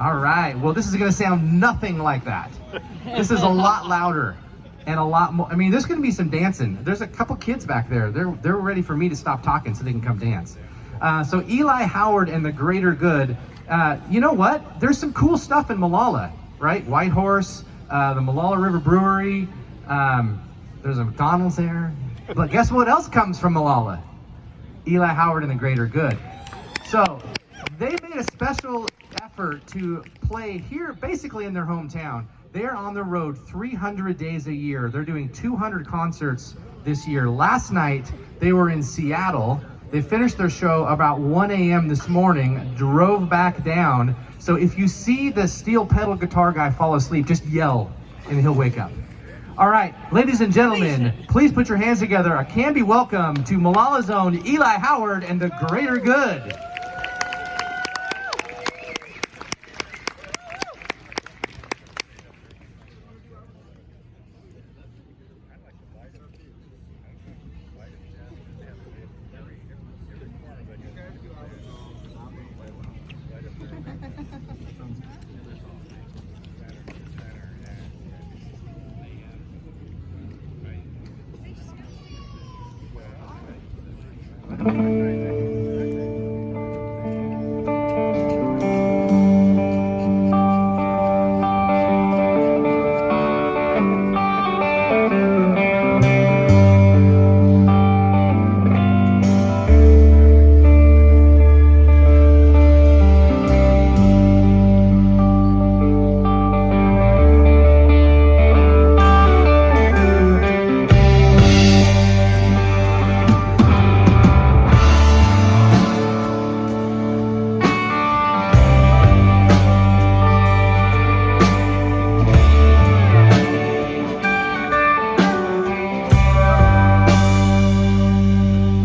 All right, well, this is gonna sound nothing like that. This is a lot louder and a lot more. I mean, there's gonna be some dancing. There's a couple kids back there. They're ready for me to stop talking so they can come dance. So Eli Howard and the Greater Good, you know what? There's some cool stuff in Molalla, right? White Horse, the Molalla River Brewery, there's a McDonald's there. But guess what else comes from Molalla? Eli Howard and the Greater Good. So they made a special effort to play here basically in their hometown. They're on the road 300 days a year. They're doing 200 concerts this year. Last night they were in Seattle. They finished their show about 1 a.m. this morning, drove back down. So if you see the steel pedal guitar guy fall asleep, just yell and he'll wake up. All right, ladies and gentlemen, please put your hands together. A Canby welcome to Mollalla's own Eli Howard and the Greater Good.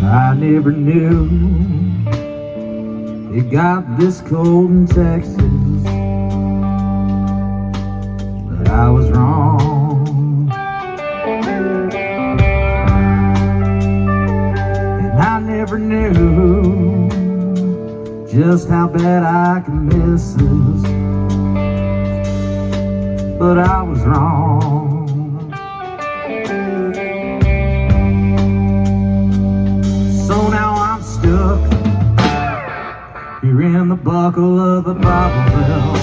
I never knew it got this cold in Texas, but I was wrong. And I never knew just how bad I could miss this, but I was wrong. So now I'm stuck here in the buckle of a Bible belt,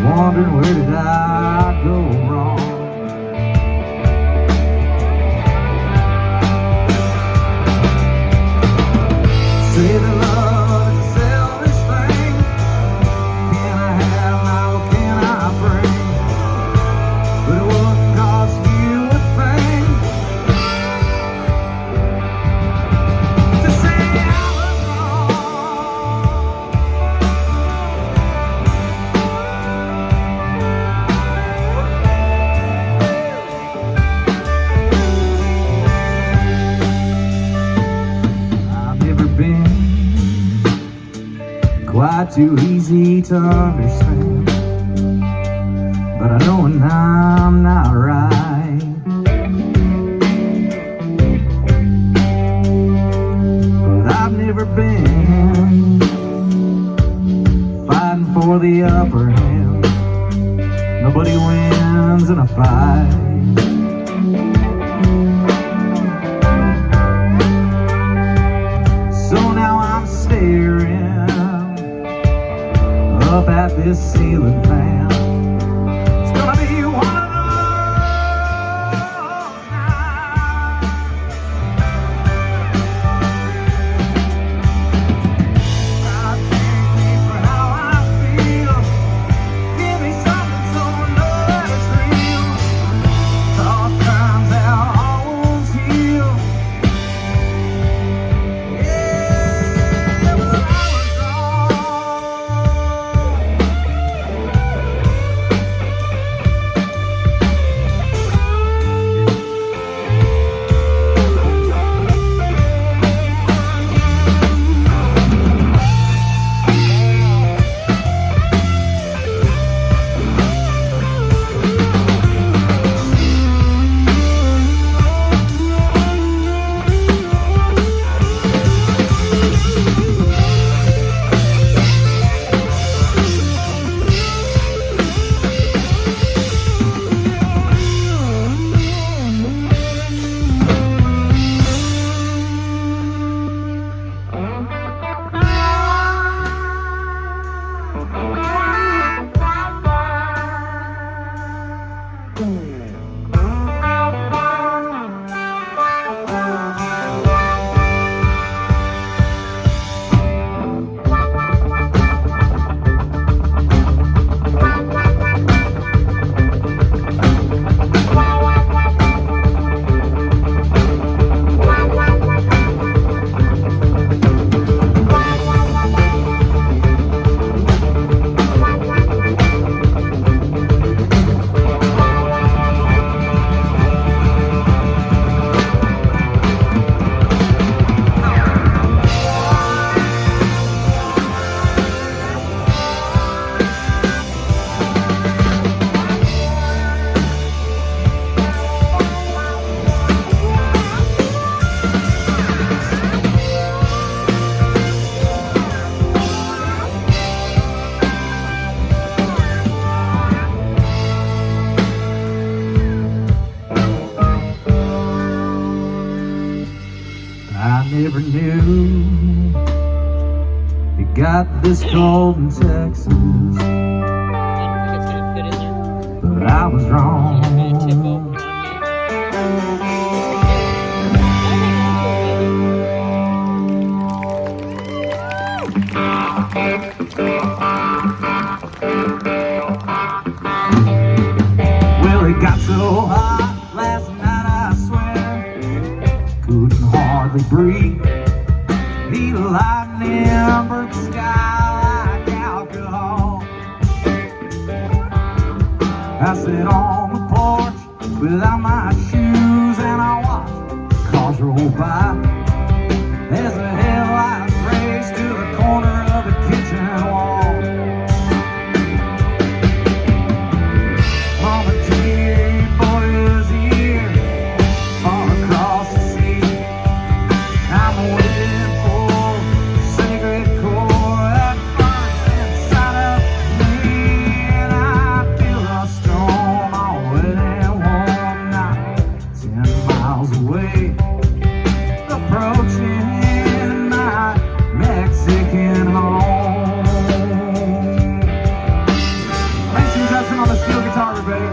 wondering where did I go wrong. Say that love is a selfish thing. Can I have now, what can I bring? But it wouldn't cost you a thing to say I was I've never been quite too easy to understand, but I know when I'm not right. But I've never been fighting for the upper hand. Nobody wins in a fight. So now I'm staring up at this ceiling fan. It's gonna be one of those nights. God thank me for how I feel. Give me something so I know that it's real. Thought times how all wounds heal. Yeah, but I was wrong. never knew it got this cold in Texas. But I was wrong. Well, it got so hot last night, I swear, couldn't hardly breathe. The lightning broke the sky like alcohol. I sat on the porch without my shoes and I watched cars roll by. As the headlights raced to the corner of the kitchen wall. On the TV, boy, is here, far across the sea. I'm waiting for the sacred core that burns inside of me, and I feel a storm all wet and warm now, 10 miles away, approaching my Mexican home. Mason Justin on the steel guitar, everybody.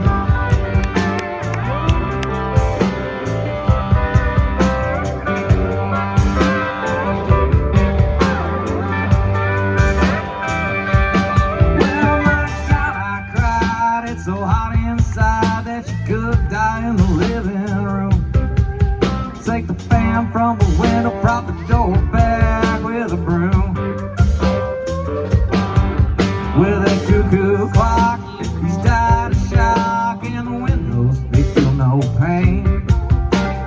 Well, my God, I cried. It's so hot inside that you could die in the living room. Take the fan from the window, prop the door back with a broom. With a cuckoo clock, he's died of shock, and the windows, they feel no pain.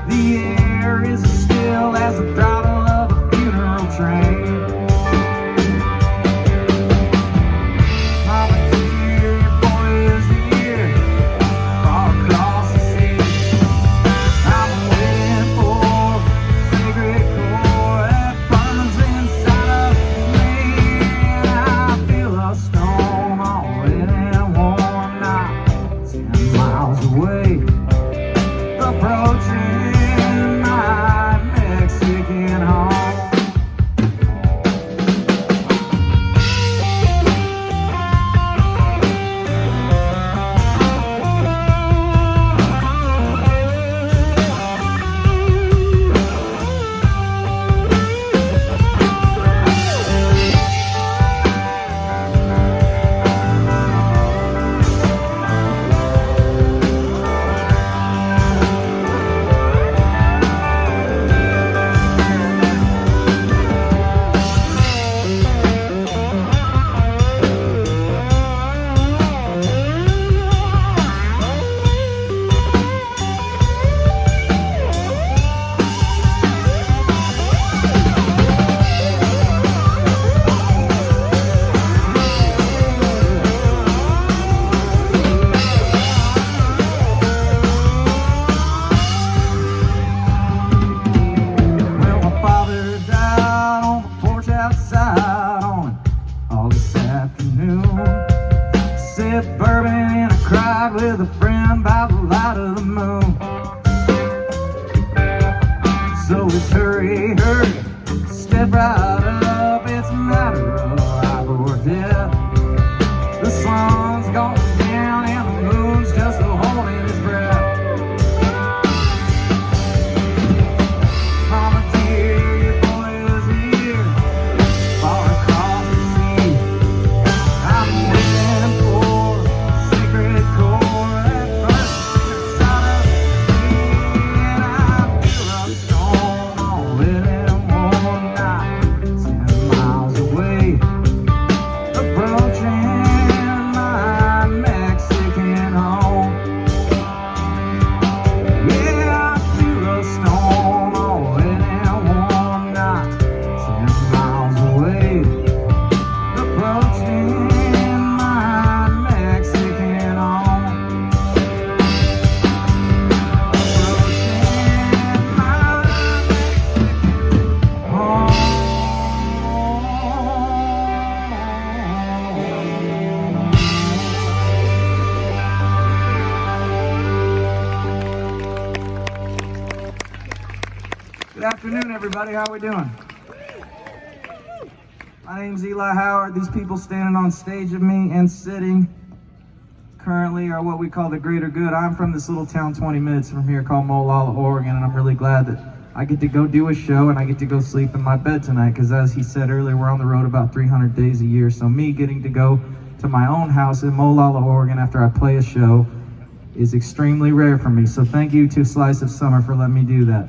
The air is as still as the throttle of a funeral train. Mama dear, your boy is here, far across the sea. I'm waiting for sacred core that burns inside of me, and I feel a storm all wet and warm now, 10 miles away, approaching my Mexican home. Well, my father died on the porch outside on an August afternoon. Sipped bourbon and I cried with a friend by the light of the moon. So let's hurry, step right up. It's a matter of life or death. The sun's gone down and the moon's just holding its breath. Mama dear, your boy is here, far across the sea. I'm waiting for sacred core that burns inside of Afternoon, everybody. How we doing? My name's Eli Howard. These people standing on stage with me and sitting currently are what we call the greater good. I'm from this little town 20 minutes from here called Molalla, Oregon, and I'm really glad that I get to go do a show and I get to go sleep in my bed tonight, because as he said earlier, we're on the road about 300 days a year. So me getting to go to my own house in Molalla, Oregon after I play a show is extremely rare for me. So thank you to Slice of Summer for letting me do that.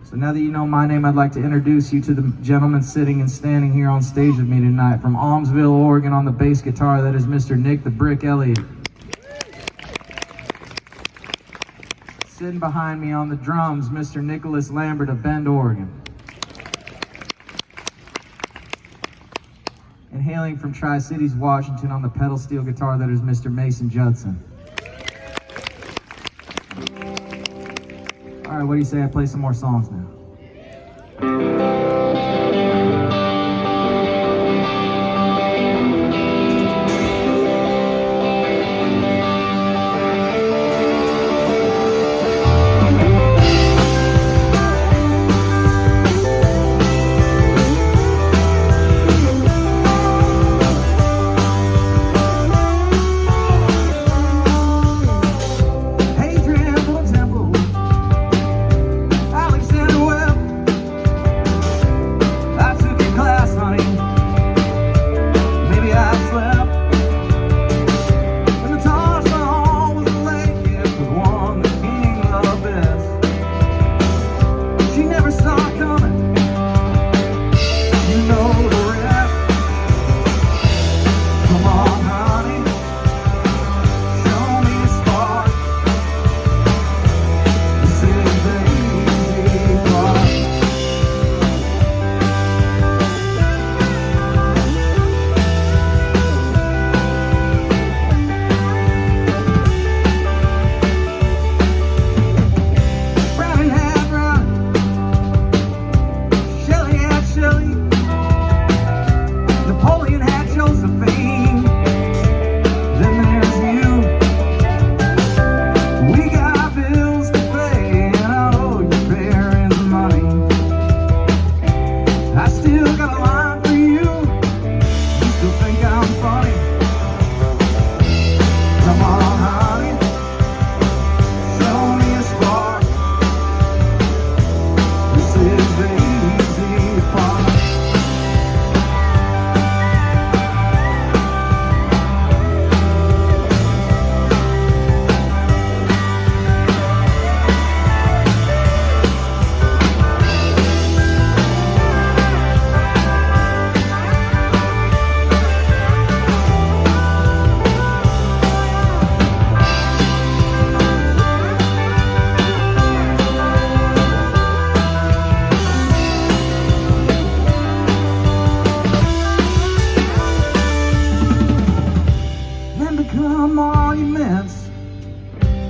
So now that you know my name, I'd like to introduce you to the gentleman sitting and standing here on stage with me tonight. From Almsville, Oregon, on the bass guitar, that is Mr. Nick the Brick Elliott. Sitting behind me on the drums, Mr. Nicholas Lambert of Bend, Oregon. And hailing from Tri-Cities, Washington, on the pedal steel guitar, that is Mr. Mason Judson. All right, what do you say I play some more songs now?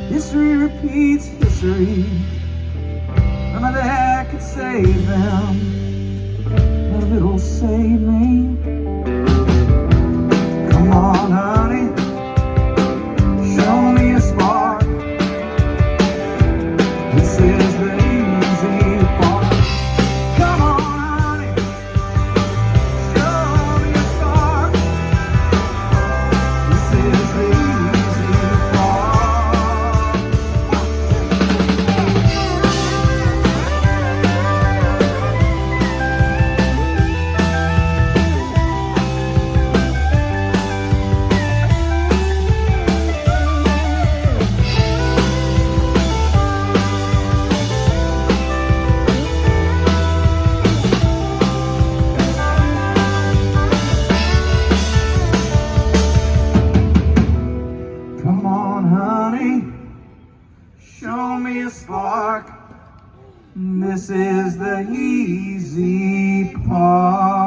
History repeats history. None of that could save them. None of it'll save me. Come on, honey, show me a spark. This is the easy part. Come on, honey, show me a spark. This is the easy part. Come on, honey, show me a spark. This is the easy part.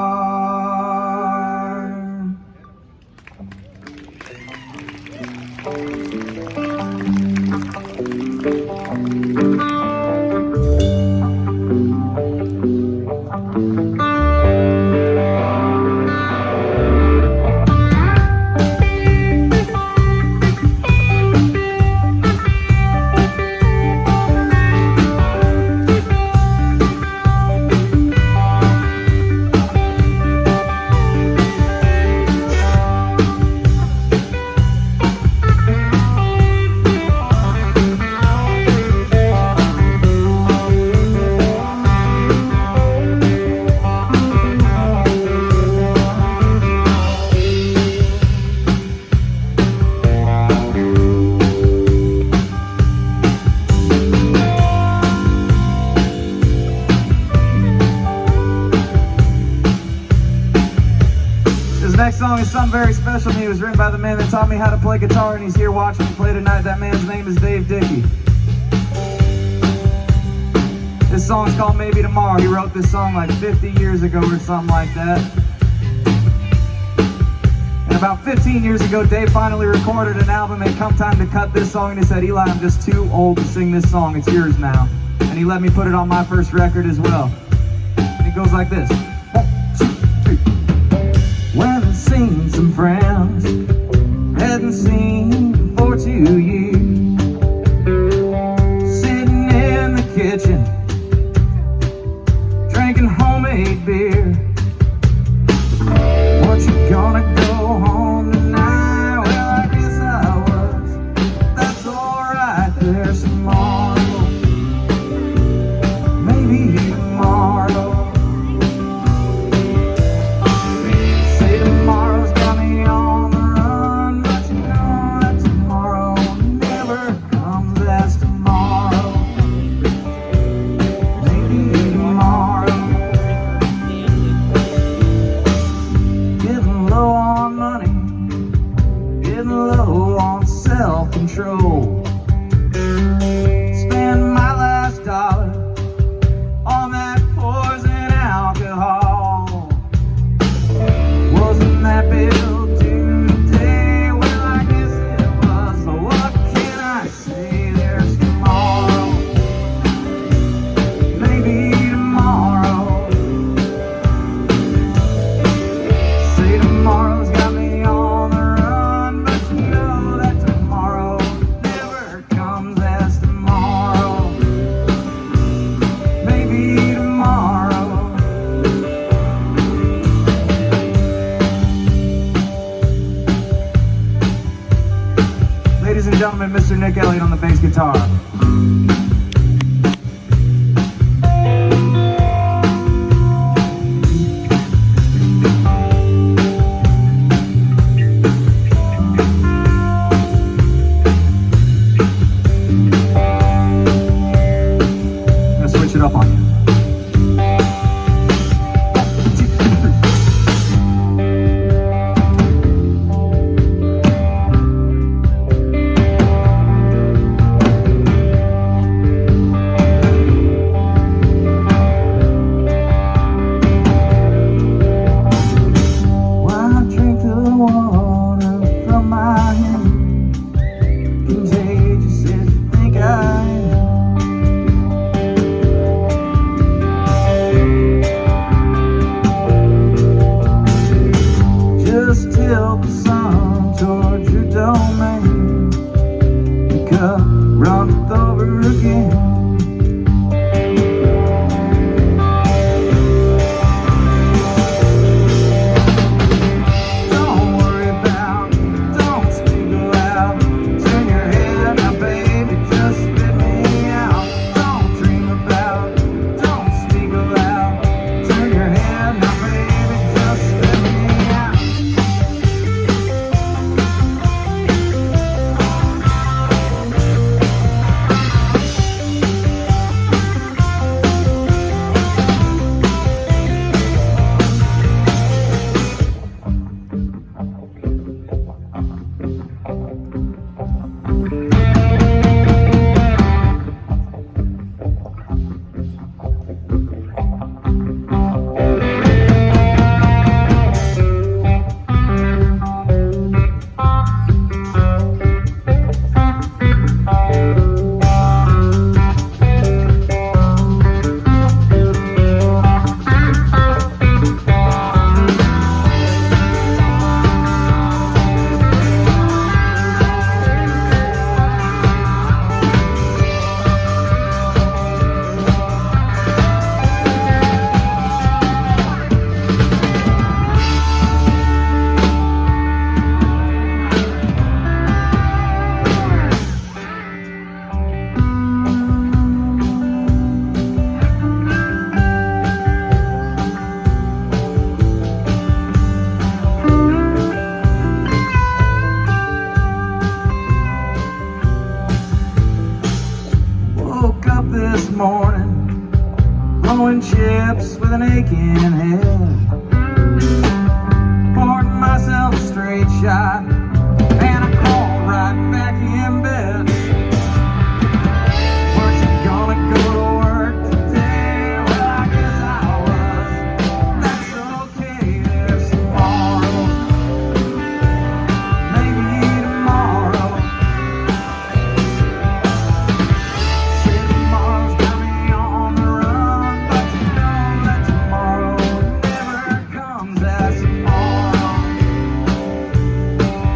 next song is something very special to me. It was written by the man that taught me how to play guitar, and he's here watching me play tonight. That man's name is Dave Dickey. This song's called Maybe Tomorrow. He wrote this song like 50 years ago or something like that. And about 15 years ago, Dave finally recorded an album, and come time to cut this song, and he said, "Eli, I'm just too old to sing this song. It's yours now." And he let me put it on my first record as well. And it goes like this. 1, 2, 3. Went and seen some friends, hadn't seen for 2 years. Sitting in the kitchen, drinking homemade beer. What you gonna go home tonight? Well, I guess I was. That's alright, there's tomorrow. Maybe tomorrow. Say tomorrow's got me on the run, but you know that tomorrow never comes as tomorrow. Maybe tomorrow. Getting low on money, getting low on self-control. Spend my last dollar on that poison alcohol. Wasn't that bill due today? Well, I guess it was, but what can I say? There's tomorrow. Maybe tomorrow. Say tomorrow's got me on the run, but you know that tomorrow never comes as tomorrow. Maybe tomorrow. Ladies and gentlemen, Mr. Nick Elliott on the bass guitar. I'm gonna switch it up on you. Why drink the water from my hand? Contagious as you think I am. Just tilt the sun towards your domain. The cup runneth over again. Don't worry about it, don't speak aloud. Turn your head now, baby, just spit me out. Don't dream about it, don't speak aloud. Turn your head now, baby, just spit me out. Woke up this morning, blowing chips with an aching head. Poured my shot, and I crawled right back in bed. Weren't you gonna go to work today? Well, I guess I was. That's okay, there's tomorrow. Maybe tomorrow. Say tomorrow's got me on the run, but you know that tomorrow never comes as tomorrow.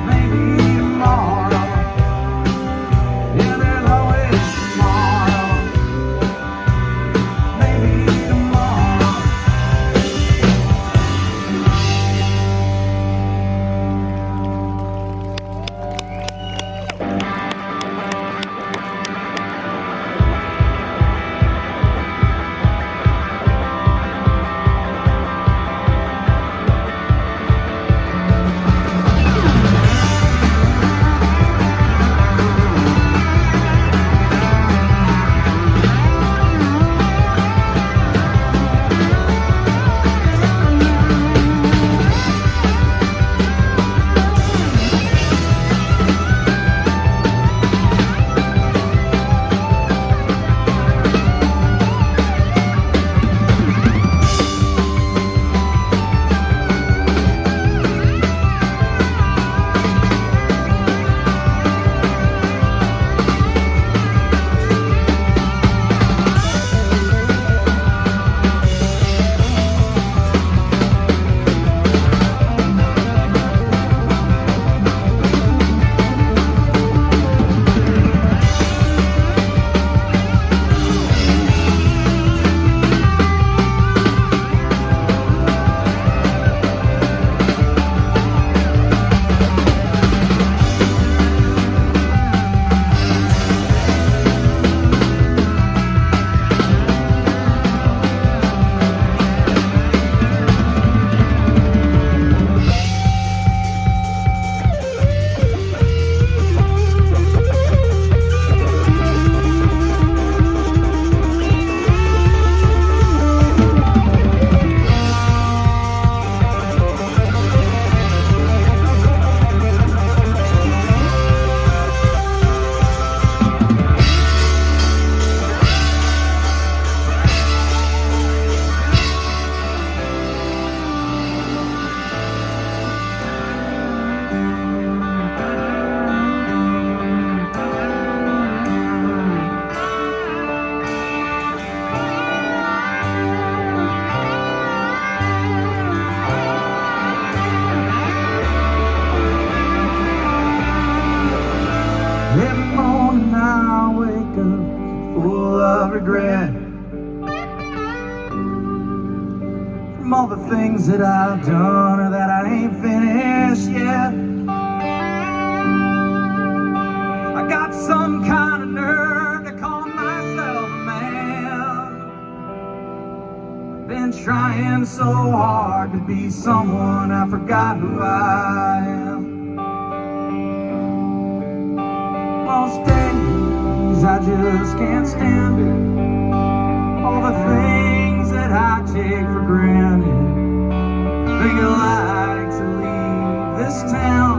Maybe tomorrow. Yeah, there's always tomorrow. Maybe tomorrow. Every morning I wake up full of regret from all the things that I've done or that I ain't finished yet. I got some kind of nerve to call myself a man. Been trying so hard to be someone, I forgot who I am. Most days I just can't stand it. All the things that I take for granted. Think I'd like to leave this town,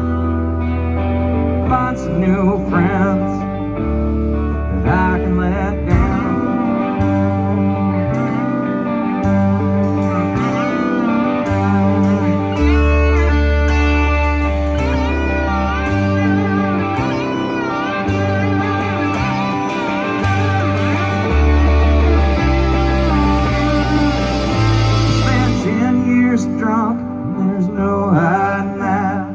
find some new friends that I can let down. Drunk, there's no hiding that.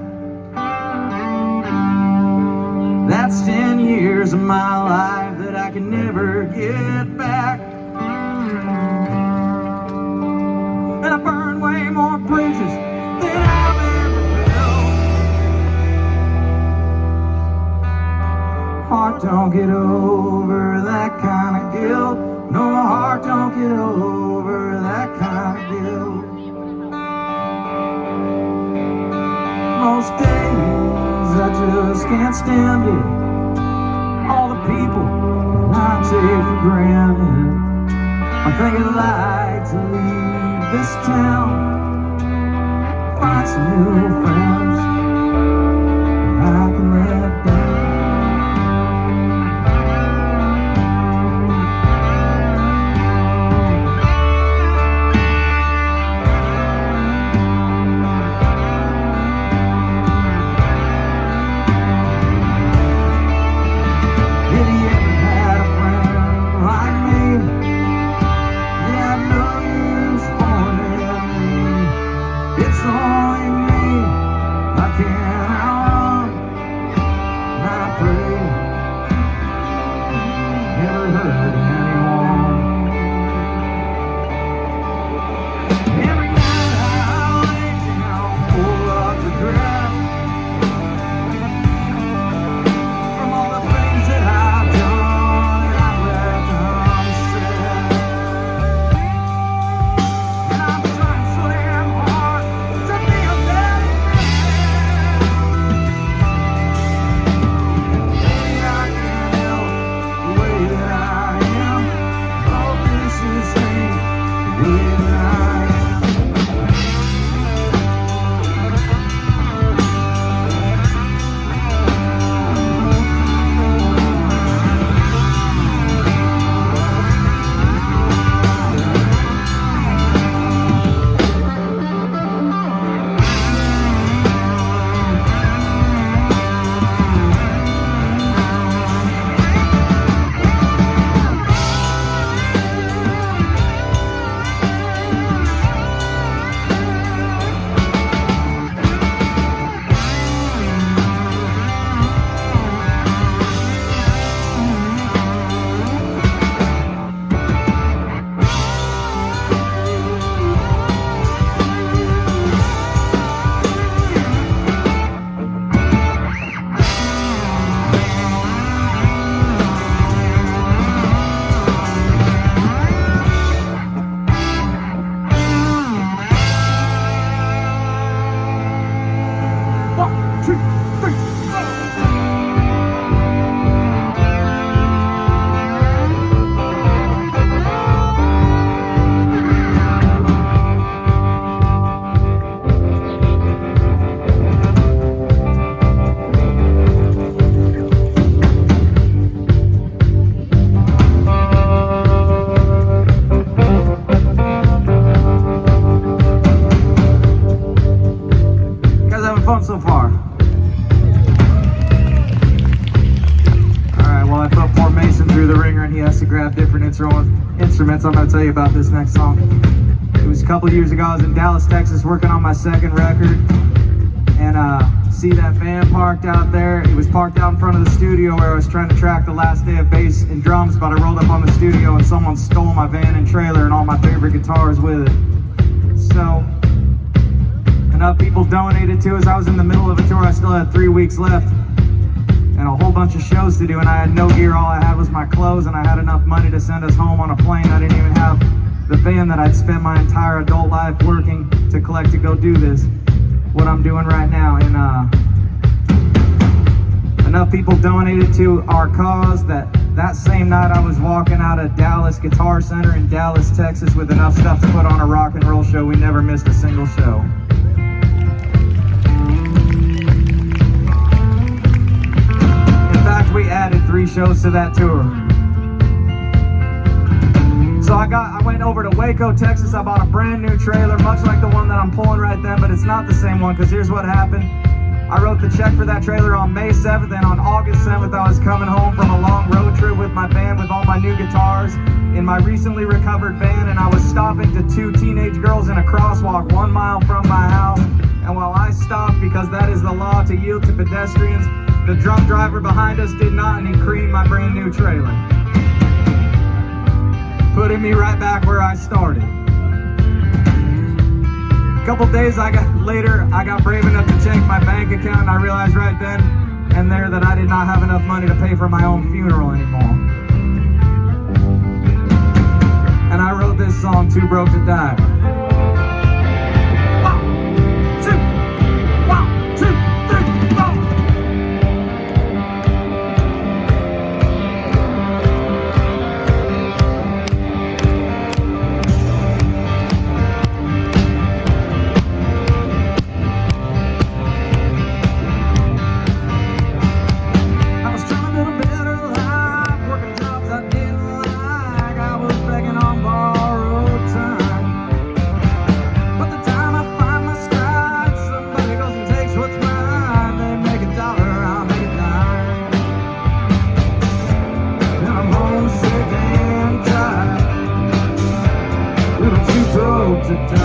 That's 10 years of my life that I can never get back. And I burn way more bridges than I've ever built. Heart don't get over that kind of guilt. No, my heart don't get over that kind of guilt. Most days I just can't stand it. All the people I take for granted. I'm thinking I'd like to leave this town, find some new friends. Every night I lay down, full of regret from all the things that I've done and I've left unsaid. And I'm trying so damn hard to be a better man. Maybe I can help the way that I am. Hope this is me, the way that I am. Fun so far. Alright, well I put poor Mason through the ringer and he has to grab different instruments. I'm going to tell you about this next song. It was a couple years ago. I was in Dallas, Texas working on my second record, and see that van parked out there. It was parked out in front of the studio where I was trying to track the last day of bass and drums, but I rolled up on the studio and someone stole my van and trailer and all my favorite guitars with it. So enough people donated to us. I was in the middle of a tour. I still had 3 weeks left and a whole bunch of shows to do, and I had no gear. All I had was my clothes, and I had enough money to send us home on a plane. I didn't even have the van that I'd spent my entire adult life working to collect to go do this, what I'm doing right now. And enough people donated to our cause that same night I was walking out of Dallas Guitar Center in Dallas, Texas with enough stuff to put on a rock and roll show. We never missed a single show. We added 3 shows to that tour. So I went over to Waco, Texas. I bought a brand new trailer, much like the one that I'm pulling right then, but it's not the same one, because here's what happened. I wrote the check for that trailer on May 7th, and on August 7th I was coming home from a long road trip with my band with all my new guitars in my recently recovered van, and I was stopping to 2 teenage girls in a crosswalk 1 mile from my house. And while I stopped, because that is the law, to yield to pedestrians, the drunk driver behind us did not, and he creamed my brand new trailer, putting me right back where I started. A couple days later, I got brave enough to check my bank account, and I realized right then and there that I did not have enough money to pay for my own funeral anymore. And I wrote this song, Too Broke to Die. 1, 2, 1, 2, 3, 4. To die.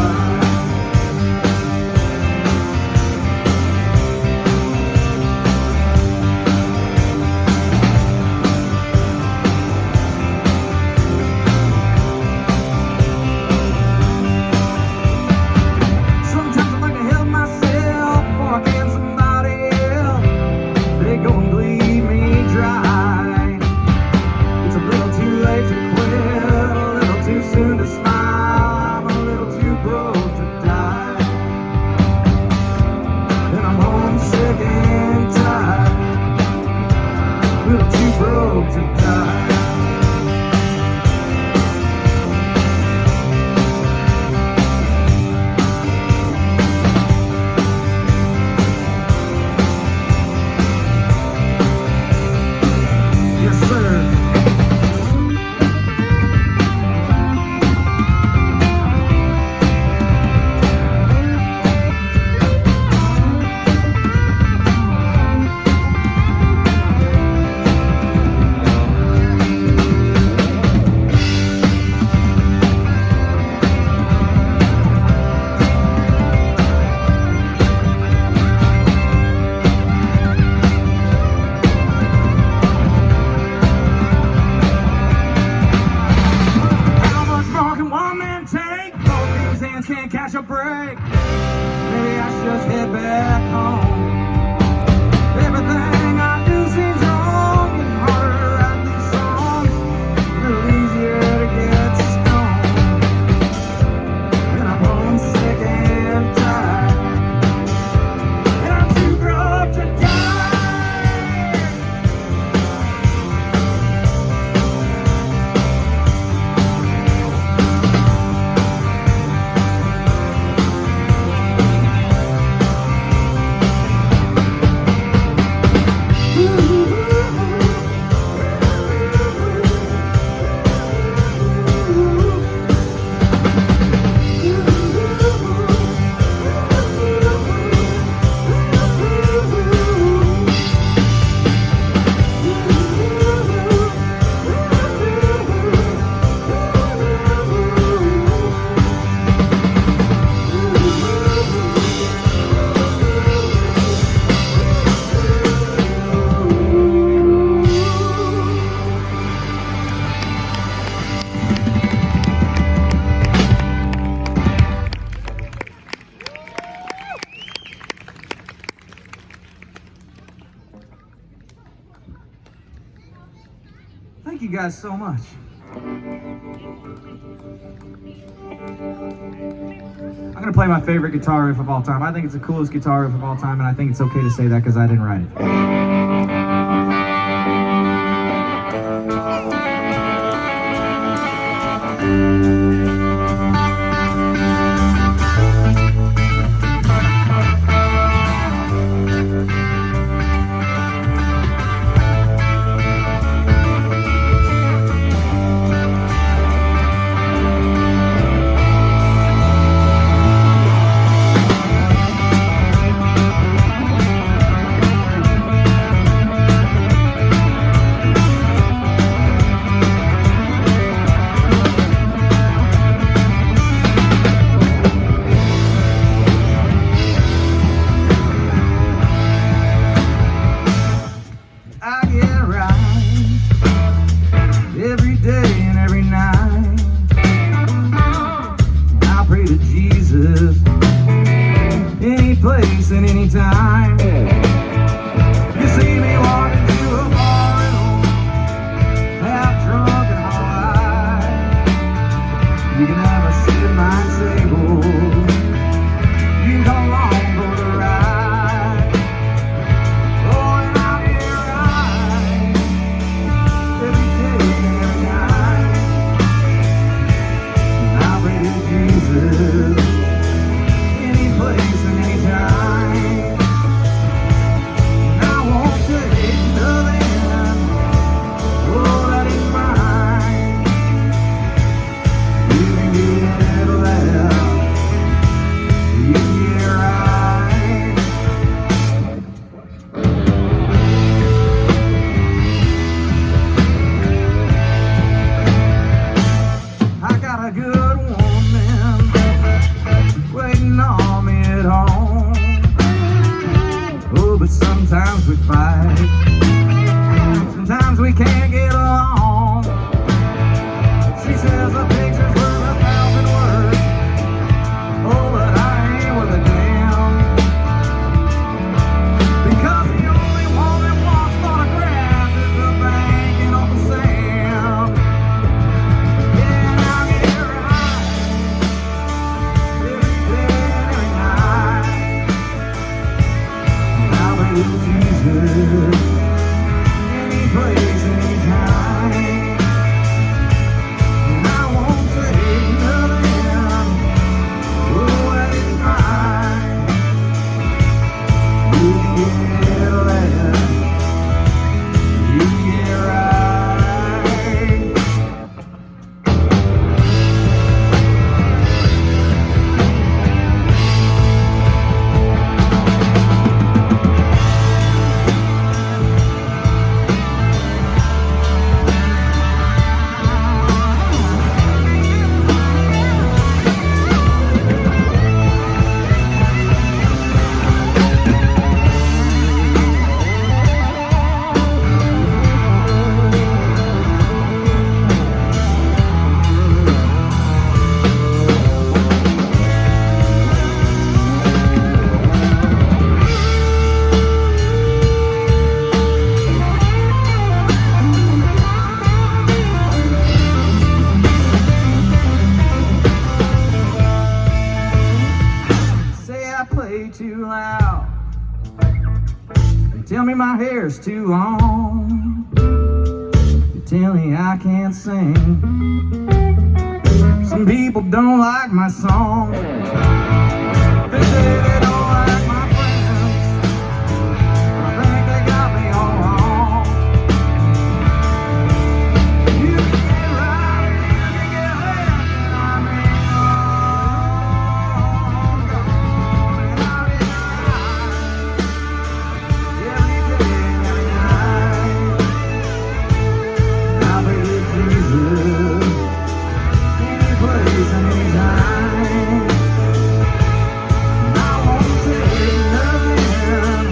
can't catch a break. Maybe I should just head back home. Everything I do seems wrong, getting harder to write these songs, a little easier to get stoned. And I'm homesick and tired, and I'm too broke to die. Thank you guys so much. I'm gonna play my favorite guitar riff of all time. I think it's the coolest guitar riff of all time, and I think it's okay to say that because I didn't write it. Place and any time. You see me walking to a bar at home, half drunk and high. You can have a seat at my table. You can come along for the ride. Oh, and I'll be right every day and every night. And I pray to Jesus. Place and any time. Tell me my hair's too long. You tell me I can't sing. Some people don't like my song. They say they don't like my friends. I think they got me all wrong. You can get right, you can get left, and I'm in wrong. Gone, and I'll be right. Every day, every night. I forget Jesus. Any place, any time. I won't take nothing.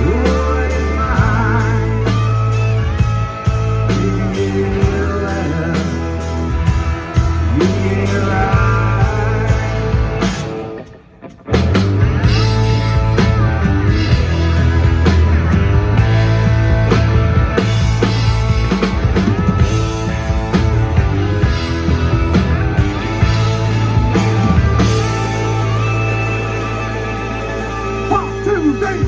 What is mine? You can get left. You can get right. One, two, three.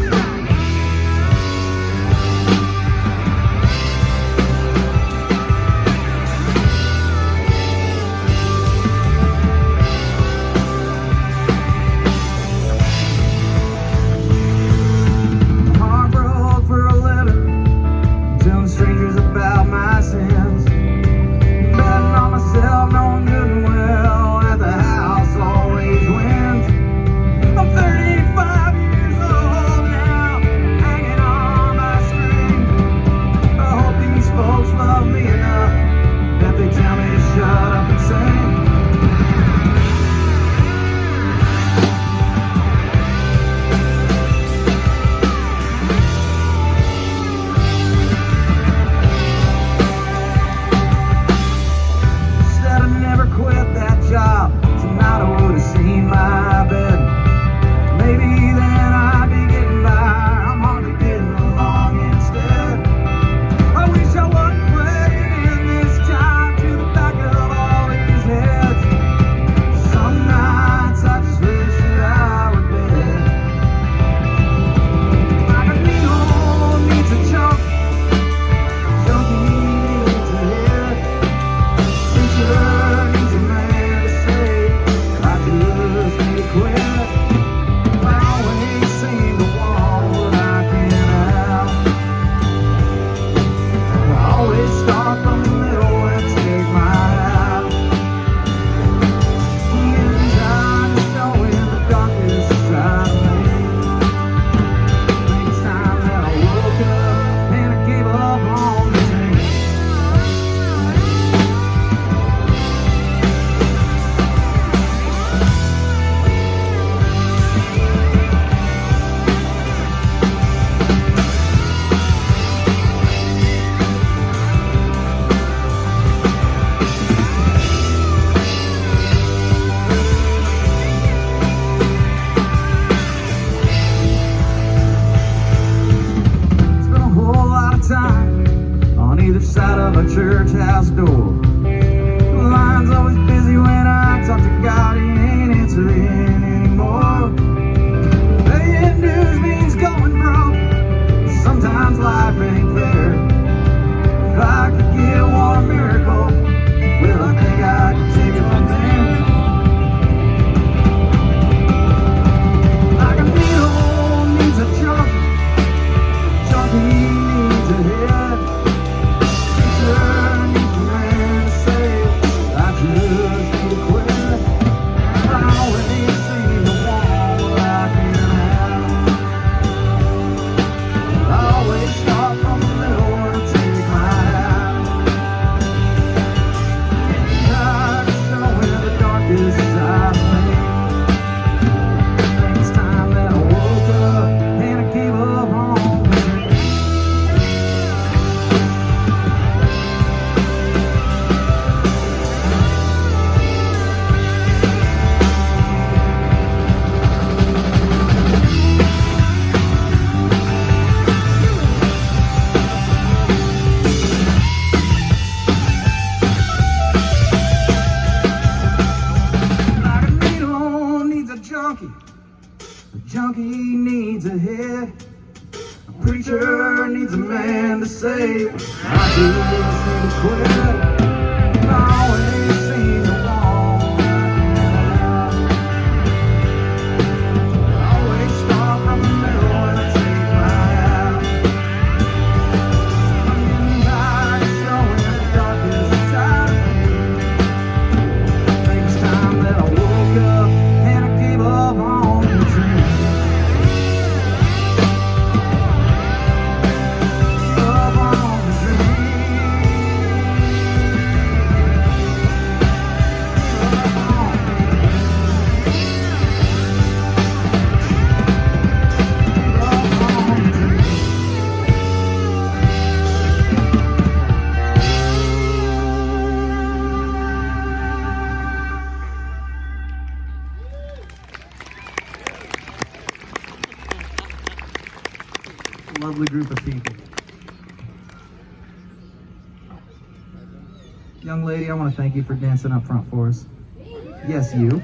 My heart broke for a living, telling strangers about my sins, betting on myself, knowing good and well that the house always wins. I'm 35 years old now, hanging on my string. I hope these folks love me enough that they tell me to shut up and sing. Said I'd never quit that job. Tonight I would have seen my bed. Maybe then I'd be getting by. I'm hardly getting along instead. I wish I wasn't playing in this time to the back of all these heads. Some nights I just wish that I were dead. Like a needle needs a junkie, junkie needs a head. Preacher needs a man to say, I just need to quit. I always seem to want what I can't have. I always start from the middle and take my half. Getting tired of showing the darkest side of me. Think it's time that I woke up and I gave up on the dream. Spent a whole lot of time on either side of a church house door. The line's always busy when I talk to God, he ain't answering anymore. Paying dues means going broke. Sometimes life ain't fair. If I could get one miracle, well, I think I could take it from there. Like a needle needs a junkie, junkie needs a head. Preacher needs a man to say, I just need to quit. I always seem to want what I can't have. I always start from the middle and take my half. Getting tired of showing the darkest side of me. Think it's time that I woke up and I gave up on the dream. Like a needle needs a junkie needs a head. Preacher needs a man to save. I just need to quit. I always seem to want. I always start from the middle when I take my hat. I'm tired of showing the darkest side of me. I think it's time that I woke up and I gave up on the dream. Lovely group of people. Young lady, I want to thank you for dancing up front for us. Yes, you.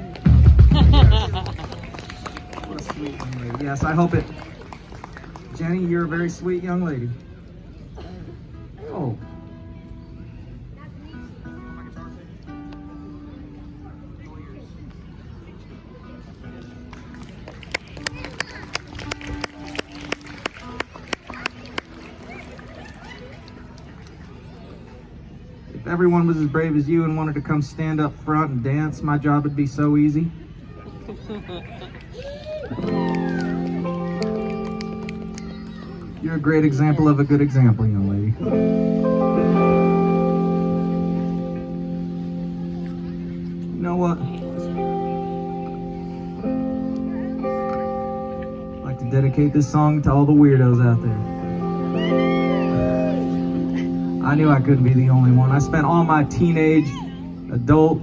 What a sweet young lady. Yes, I hope it. Jenny, you're a very sweet young lady. Oh. If everyone was as brave as you and wanted to come stand up front and dance, my job would be so easy. You're a great example of a good example, young lady. You know what? I'd like to dedicate this song to all the weirdos out there. I knew I couldn't be the only one. I spent all my teenage, adult,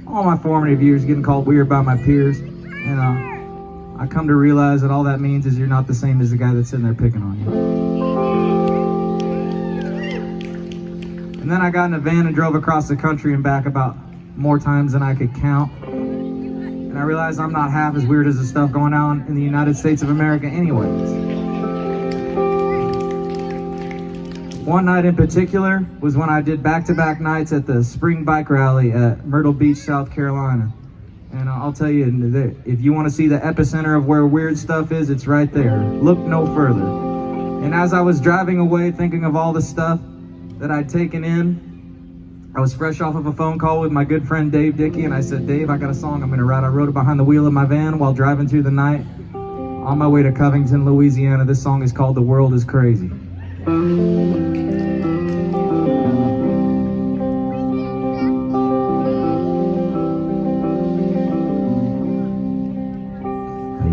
all my formative years getting called weird by my peers. And I come to realize that all that means is you're not the same as the guy that's sitting there picking on you. And then I got in a van and drove across the country and back about more times than I could count. And I realized I'm not half as weird as the stuff going on in the United States of America anyways. One night in particular was when I did back-to-back nights at the spring bike rally at Myrtle Beach, South Carolina. And I'll tell you, if you want to see the epicenter of where weird stuff is, it's right there. Look no further. And as I was driving away thinking of all the stuff that I'd taken in, I was fresh off of a phone call with my good friend Dave Dickey, and I said, Dave, I got a song I'm going to write. I wrote it behind the wheel of my van while driving through the night on my way to Covington, Louisiana. This song is called The World is Crazy. I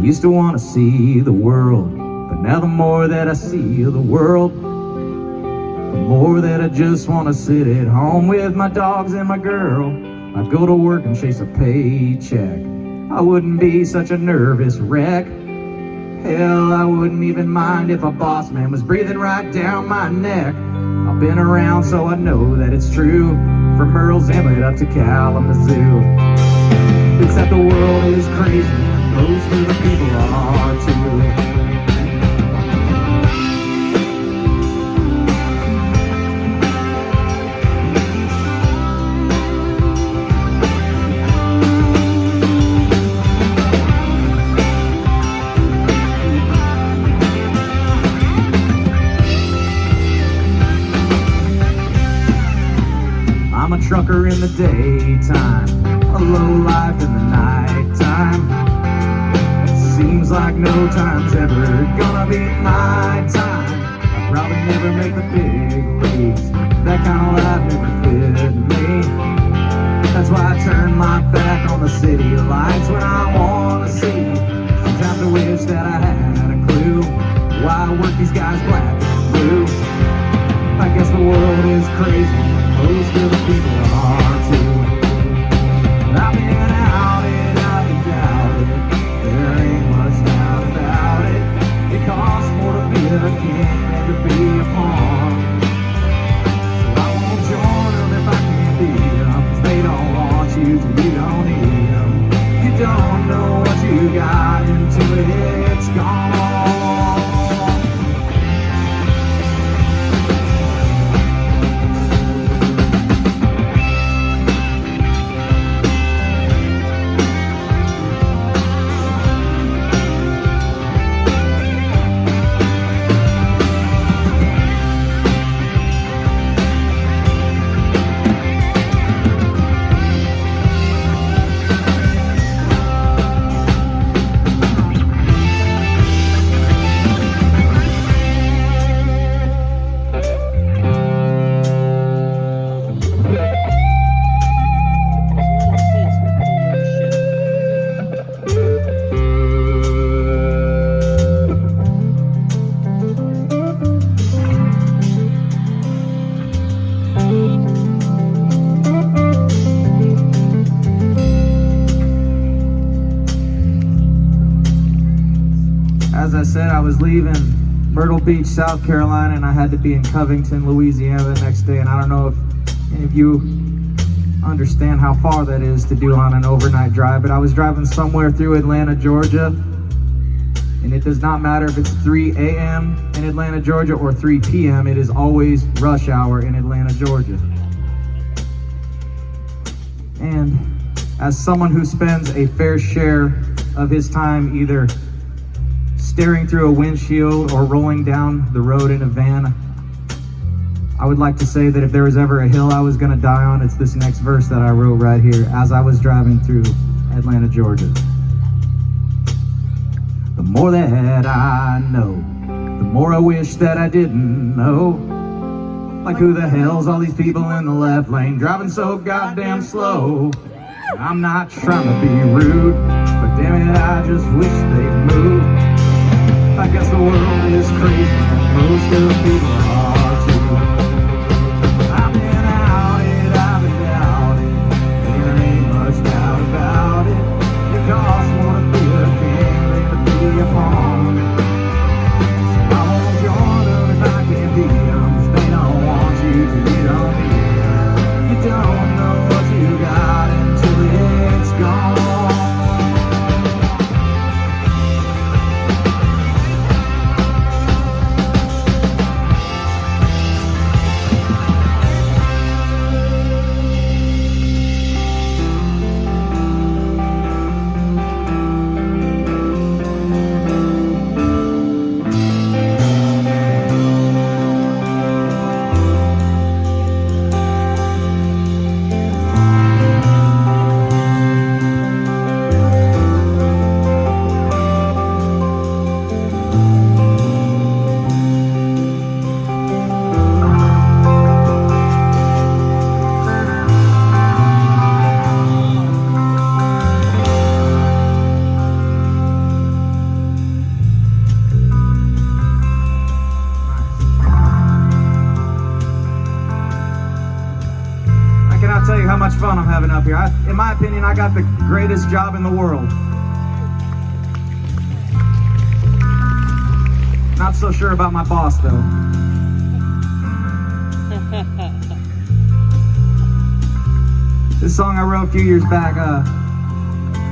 used to want to see the world, but now the more that I see of the world, the more that I just want to sit at home with my dogs and my girl. I'd go to work and chase a paycheck. I wouldn't be such a nervous wreck. Hell, I wouldn't even mind if a boss man was breathing right down my neck. I've been around so I know that it's true, from Merle's Inlet up to Kalamazoo. It's that the world is crazy, and most of the people are too. I'm a trucker in the daytime, a low life in the nighttime. Seems like no time's ever gonna be my time. I'll probably never make the big leagues, that kind of life never fit me. That's why I turn my back on the city lights when I wanna see. Sometimes I wish that I had a clue why I work these guys black and blue. I guess the world is crazy, most of the people are too. I've been out and I've been doubted, there ain't much doubt about it. It costs more to be a king than to be a pawn. So I won't join them if I can't beat them, 'cause they don't want you till you don't need them. You don't know what you got until it's gone. As I said, I was leaving Myrtle Beach, South Carolina, and I had to be in Covington, Louisiana the next day. And I don't know if any of you understand how far that is to do on an overnight drive, but I was driving somewhere through Atlanta, Georgia, and it does not matter if it's 3 a.m. in Atlanta, Georgia, or 3 p.m. It is always rush hour in Atlanta, Georgia. And as someone who spends a fair share of his time either staring through a windshield or rolling down the road in a van, I would like to say that if there was ever a hill I was going to die on, it's this next verse that I wrote right here as I was driving through Atlanta, Georgia. The more that I know, the more I wish that I didn't know. Like who the hell's all these people in the left lane driving so goddamn slow? I'm not trying to be rude, but damn it, I just wish they'd move. I guess the world is crazy, and most of the people are too. I've been out it, I've been out it, and there ain't much doubt about it. It costs more to be a king than to be a pawn. So I won't join them if I can't beat them, 'cause they don't want you to get on me. You don't know what you got until it's gone. I tell you how much fun I'm having up here. In my opinion, I got the greatest job in the world. Not so sure about my boss, though. This song I wrote a few years back.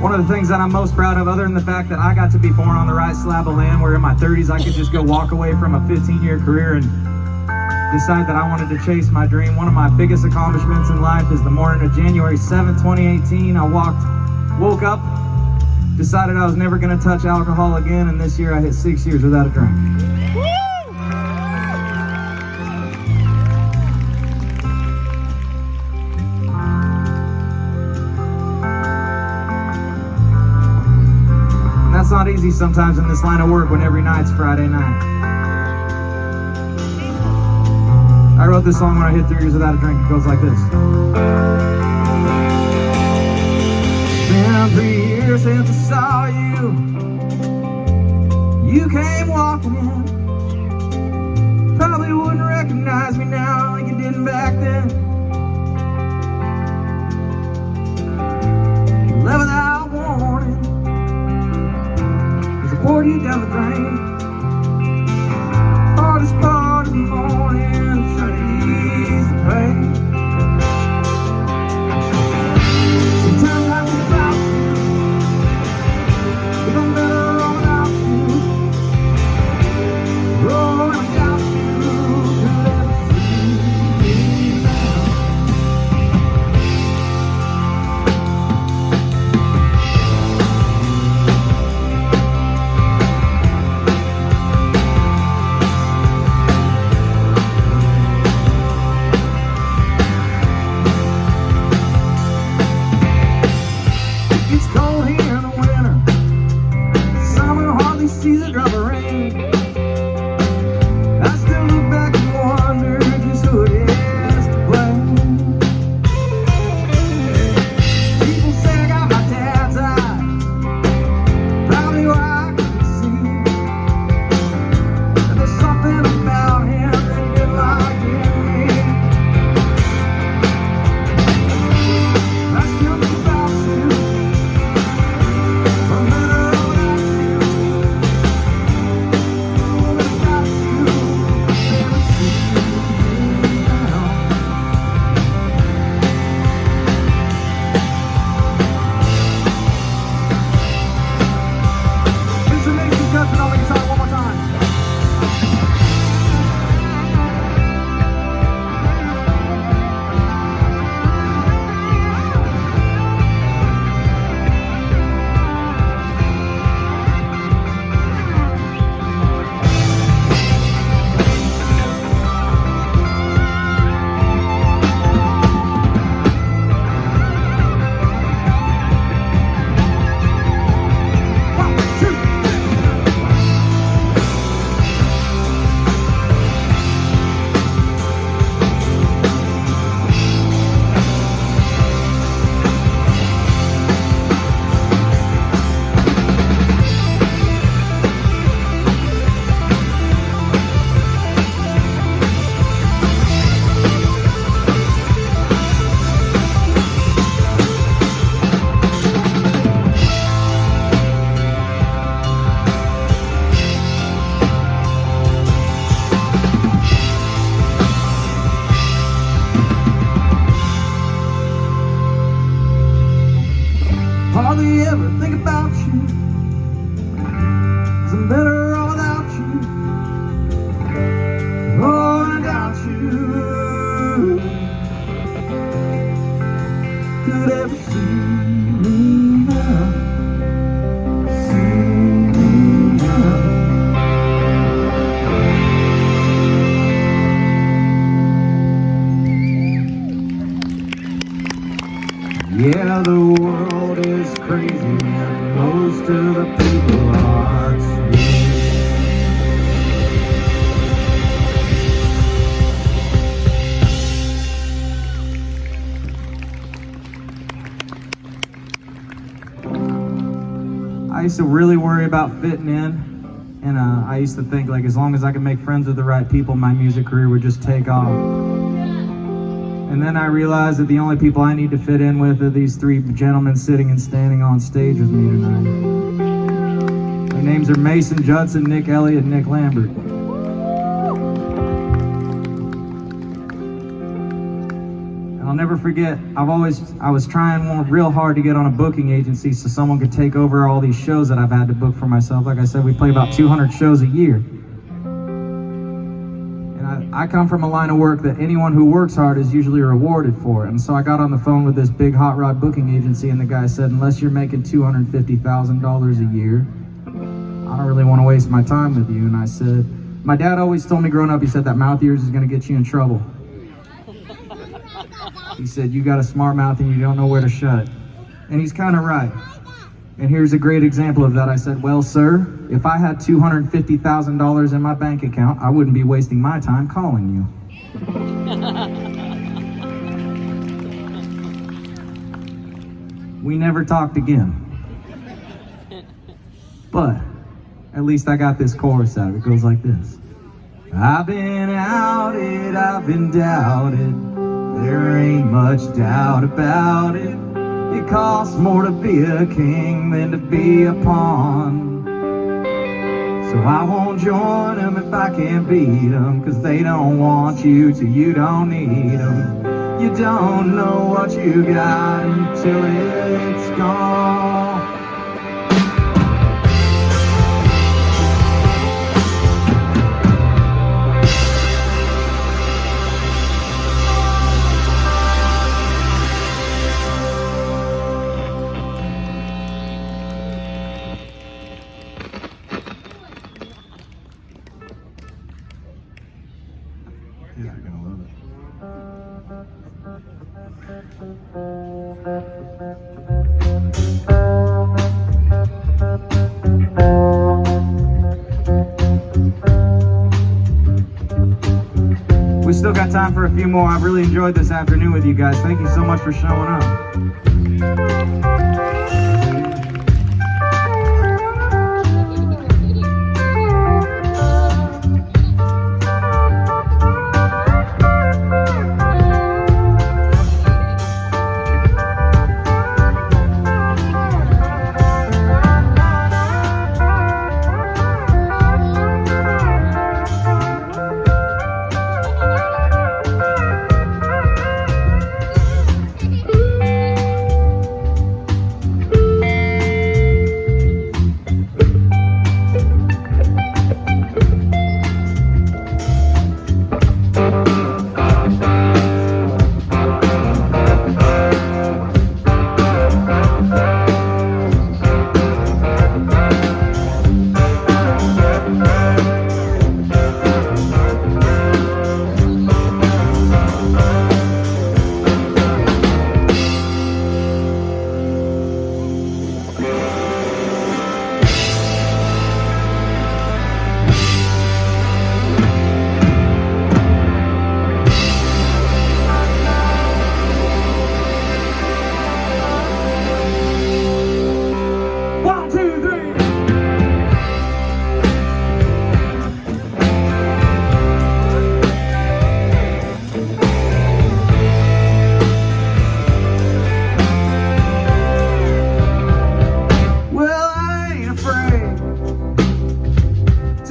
One of the things that I'm most proud of, other than the fact that I got to be born on the right slab of land, where in my 30s I could just go walk away from a 15-year career and decide that I wanted to chase my dream. One of my biggest accomplishments in life is the morning of January 7th, 2018. I woke up, decided I was never going to touch alcohol again, and this year I hit 6 years without a drink. And that's not easy sometimes in this line of work when every night's Friday night. I wrote this song when I hit 3 years without a drink. It goes like this. Been 3 years since I saw you. You came walking in. Probably wouldn't recognize me now like you didn't back then. You left without warning, 'cause I poured you down the drain. Hardest part of the morning, trying to ease the pain. Sometimes I think about you, but I'm better off without you. Oh, without you, could ever see me now. to the people hearts. I used to really worry about fitting in, and I used to think like as long as I could make friends with the right people, my music career would just take off. And then I realized that the only people I need to fit in with are these three gentlemen sitting and standing on stage with me tonight. Their names are Mason Judson, Nick Elliott, and Nick Lambert. I'll never forget, I was trying real hard to get on a booking agency so someone could take over all these shows that I've had to book for myself. Like I said, we play about 200 shows a year. And I come from a line of work that anyone who works hard is usually rewarded for. And so I got on the phone with this big hot rod booking agency, and the guy said, unless you're making $250,000 a year, I don't really want to waste my time with you. And I said, my dad always told me growing up, he said that mouth of yours is going to get you in trouble. He said, you got a smart mouth and you don't know where to shut. And he's kind of right. And here's a great example of that. I said, well, sir, if I had $250,000 in my bank account, I wouldn't be wasting my time calling you. We never talked again. But at least I got this chorus out. It goes like this. I've been outed, I've been doubted. There ain't much doubt about it. It costs more to be a king than to be a pawn. So I won't join them if I can't beat them, 'cause they don't want you till you don't need them. You don't know what you got until it's gone. You're gonna love it. We still got time for a few more. I've really enjoyed this afternoon with you guys. Thank you so much for showing up.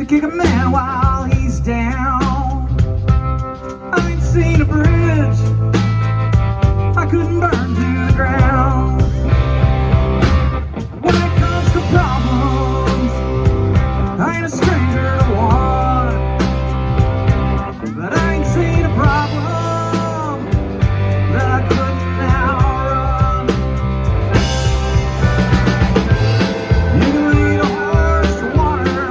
Kick a man while he's down. I ain't seen a bridge I couldn't burn to the ground. When it comes to problems, I ain't a stranger to one. But I ain't seen a problem that I couldn't outrun. You can lead a horse to water,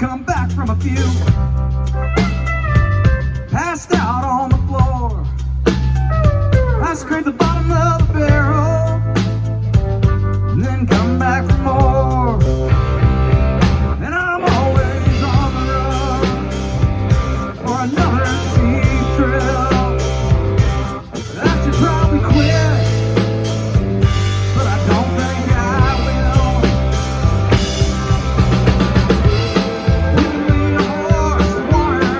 come back from a few. Passed out on the floor. I scraped the bottom of the barrel and then come back for more. And I'm always on the road for another cheap thrill. I should probably quit, but I don't think I will. You can lead a horse to water,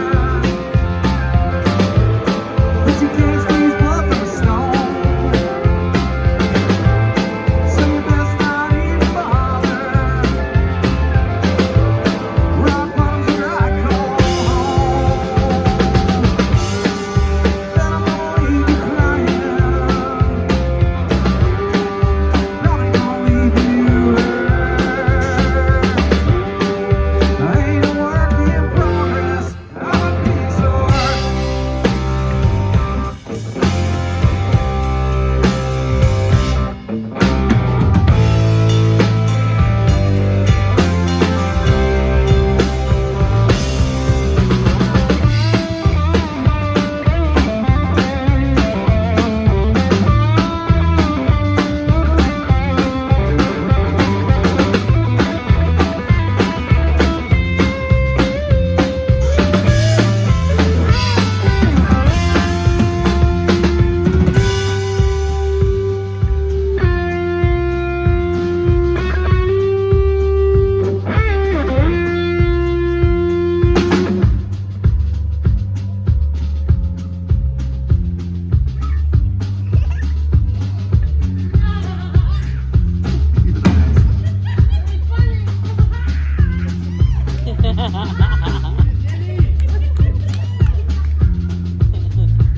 but you can't squeeze blood from a stone. So you best not even bother. Rock bottom's where I call home. Then I'm gonna leave you crying. Probably gonna leave you hurt. I ain't a work in progress. I'm a piece of work.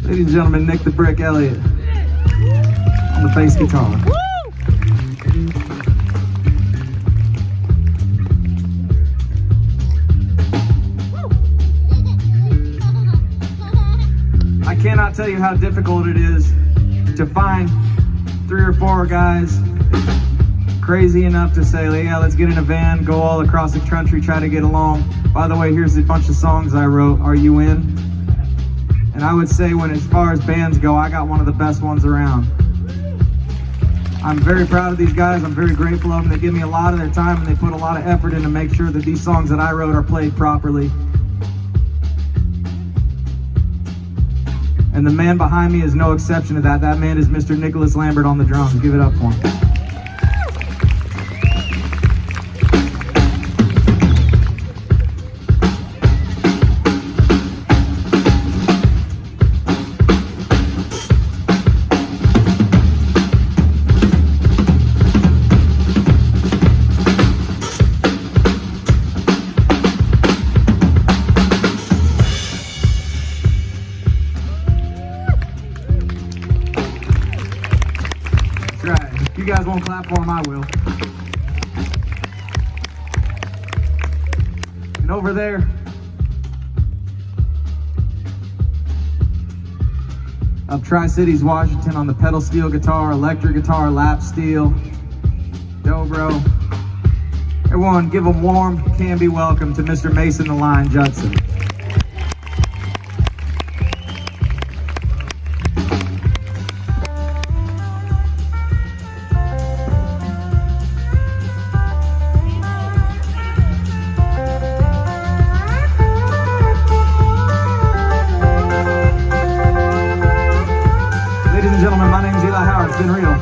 Ladies and gentlemen, Nick the Brick Elliott on the bass guitar. I cannot tell you how difficult it is to find 3 or 4 guys crazy enough to say, yeah, let's get in a van, go all across the country, try to get along. By the way, here's a bunch of songs I wrote. Are you in? And I would say, when as far as bands go, I got one of the best ones around. I'm very proud of these guys. I'm very grateful of them. They give me a lot of their time and they put a lot of effort in to make sure that these songs that I wrote are played properly. And the man behind me is no exception to that. That man is Mr. Nicholas Lambert on the drums. Give it up for him. If you guys won't clap for him, I will. And over there, of Tri-Cities, Washington, on the pedal steel guitar, electric guitar, lap steel, dobro. Everyone, give a warm Canby welcome to Mr. Mason the Lion Judson. Ladies and gentlemen, my name is Eli Howard. It's been real.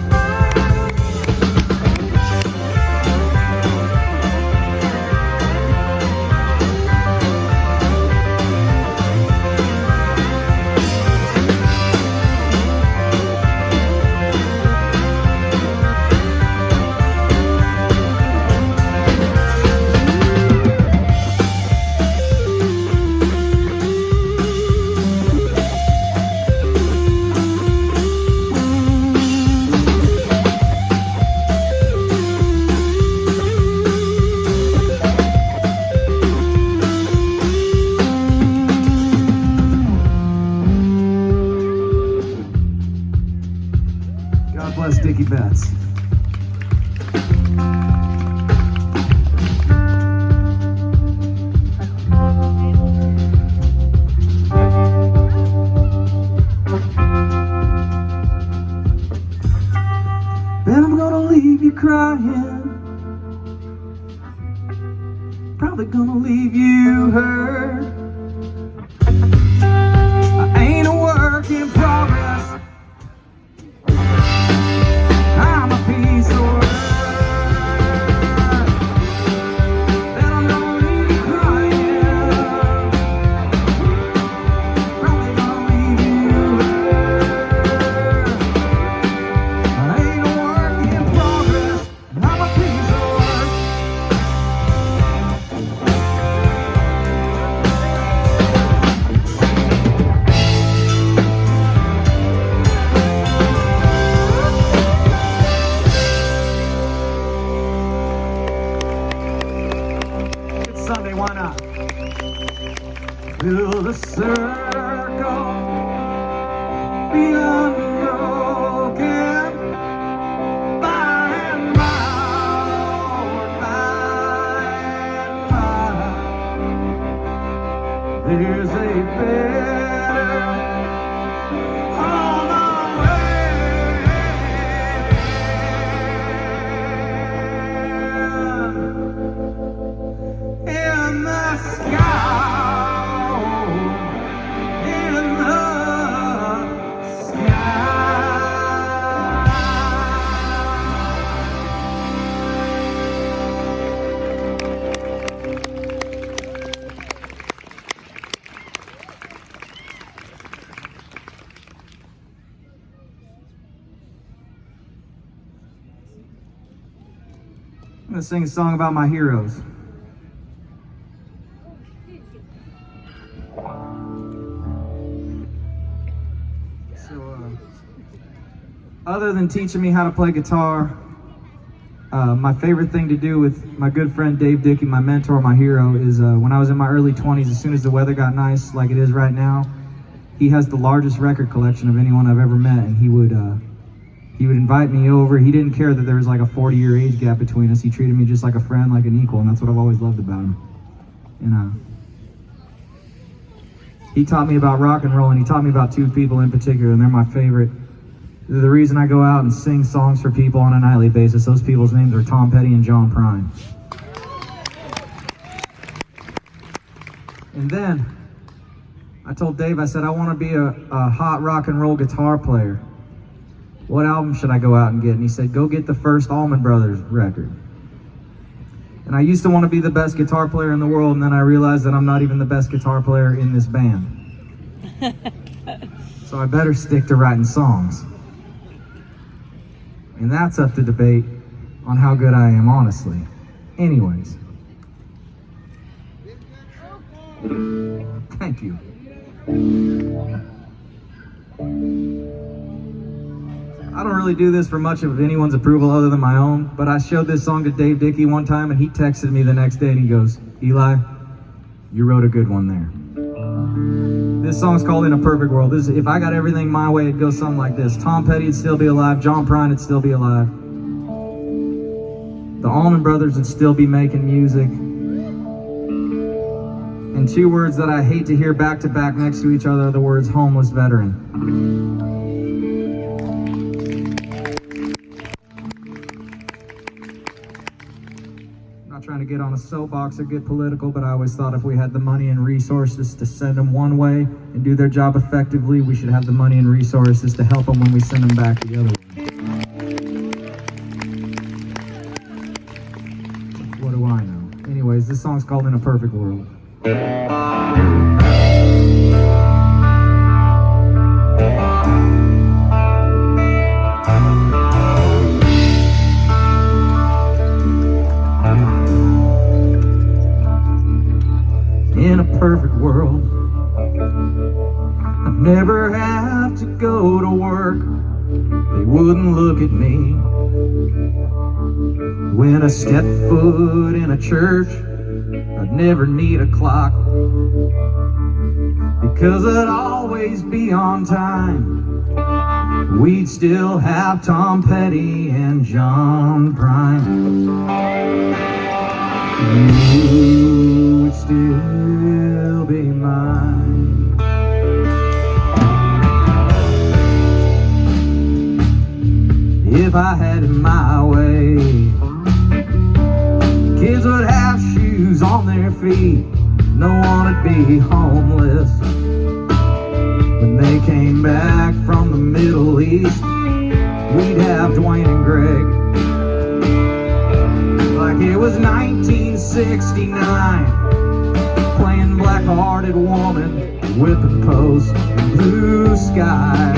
believe you heard. I ain't a work in progress. I'm a piece of work. And I'm gonna leave you crying. Probably gonna leave you hurt. I ain't a work in progress. I'm a piece of work. It's Sunday, why not? Build a circle, be unbroken, by and by. There's a better on the way. In the sky, in the sky. I'm gonna sing a song about my heroes. Other than teaching me how to play guitar, my favorite thing to do with my good friend Dave Dickey, my mentor, my hero, is when I was in my early 20s, as soon as the weather got nice like it is right now, he has the largest record collection of anyone I've ever met, and he would invite me over. He didn't care that there was like a 40-year age gap between us. He treated me just like a friend, like an equal, and that's what I've always loved about him. And he taught me about rock and roll, and he taught me about two people in particular, and they're my favorite. They're the reason I go out and sing songs for people on a nightly basis. Those people's names are Tom Petty and John Prine. And then I told Dave, I said, I want to be a hot rock and roll guitar player. What album should I go out and get? And he said, go get the first Allman Brothers record. And I used to want to be the best guitar player in the world, and then I realized that I'm not even the best guitar player in this band. So I better stick to writing songs. And that's up to debate on how good I am, honestly. Anyways. Thank you. I don't really do this for much of anyone's approval other than my own, but I showed this song to Dave Dickey one time, and he texted me the next day and he goes, Eli, you wrote a good one there. This song's called In a Perfect World. If I got everything my way, it'd go something like this. Tom Petty would still be alive. John Prine would still be alive. The Allman Brothers would still be making music. And two words that I hate to hear back to back next to each other are the words homeless veteran. Trying to get on a soapbox or get political, but I always thought if we had the money and resources to send them one way and do their job effectively, we should have the money and resources to help them when we send them back the other way. What do I know? Anyways, this song's called In a Perfect World. In a perfect world, I'd never have to go to work. They wouldn't look at me when I step foot in a church. I'd never need a clock because I'd always be on time. We'd still have Tom Petty and John Prine. You would still be mine. If I had it my way, kids would have shoes on their their feet, no one would be homeless. When they came back from the Middle East, we'd have Dwayne and Greg like it was 1969, playing Black-Hearted Woman, whipping post, blue sky.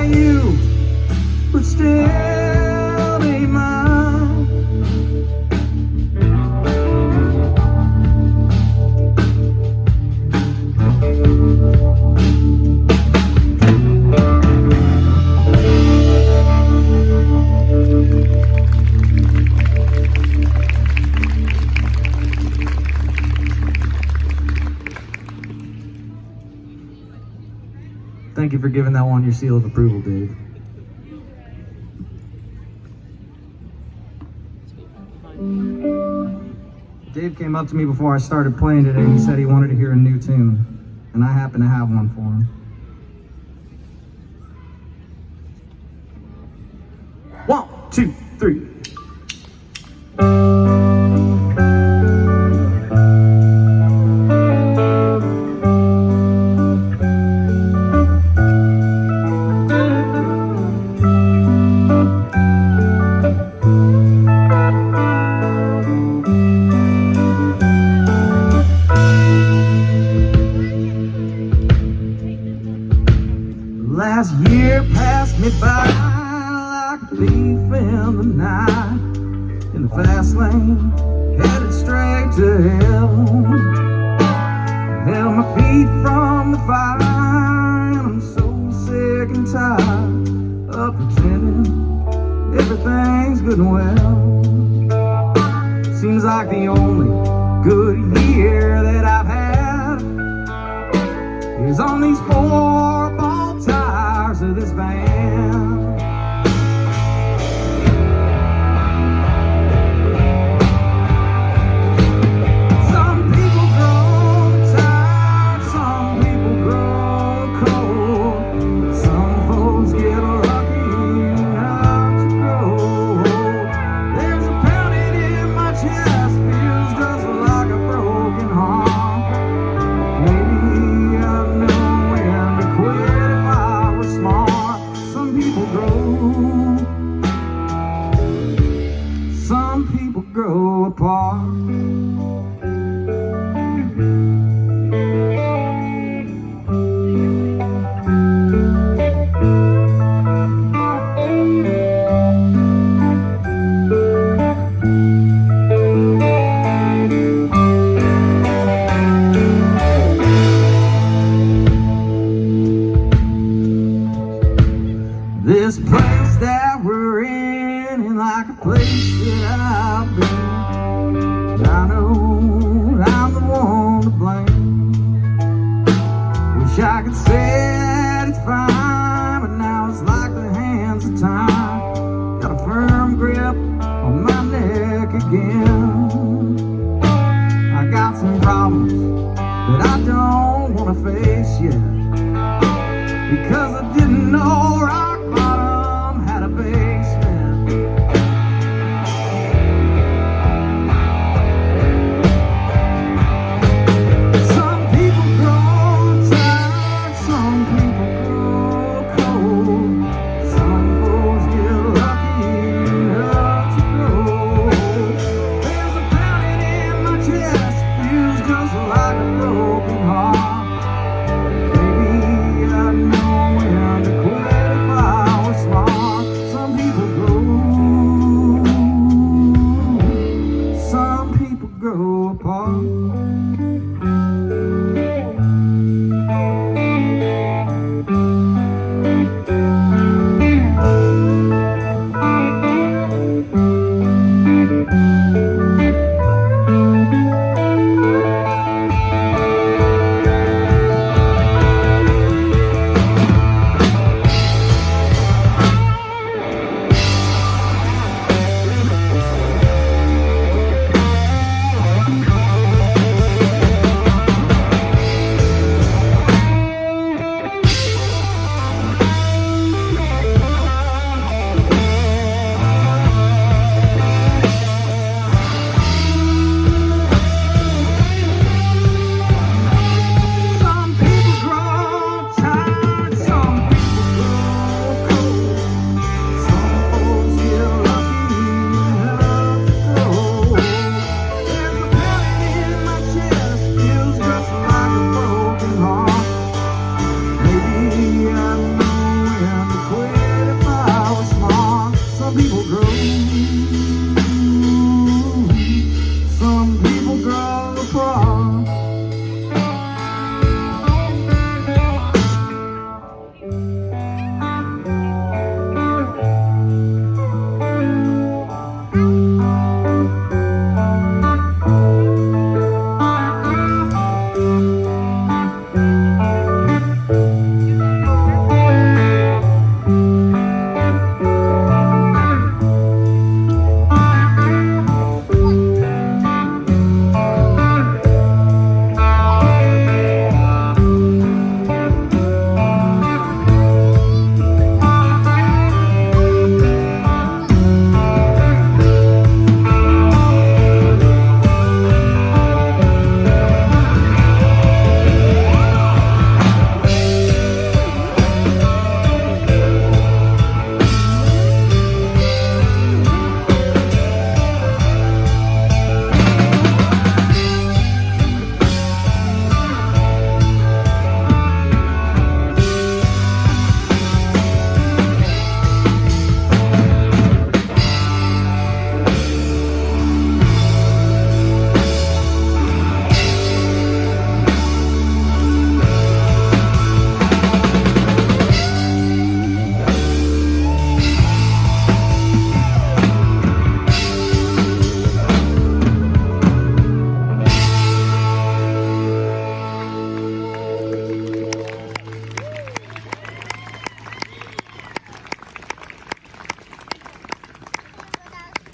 You would still be mine. Thank you for giving that one your seal of approval, Dave. Dave came up to me before I started playing today and he said he wanted to hear a new tune, and I happen to have one for him. 1, 2, 3. Last year passed me by like a thief in the night, in the fast lane, headed straight to hell. Held my feet from the fire, and I'm so sick and tired of pretending everything's good and well. Seems like the only good year that I've had is on these 4-ball tires of this van. Some people grow tired, some people grow cold, some folks get lucky enough to grow old. There's a pounding in my chest, feels just like a broken heart. Maybe I know when to quit if I was smart. Some people grow apart. This place that like a place that I've been. I know I'm the one to blame. Wish I could say it's fine, but now it's like the hands of time got a firm grip on my neck again. I got some problems that I don't want to face yet, because I didn't know rock bottom had a basement. Some people grow tired, some people grow cold, some folks get lucky enough to go. There's a pounding in my chest, feels just like a broken heart. Maybe I know when to quit if I was smart. Some people grow apart.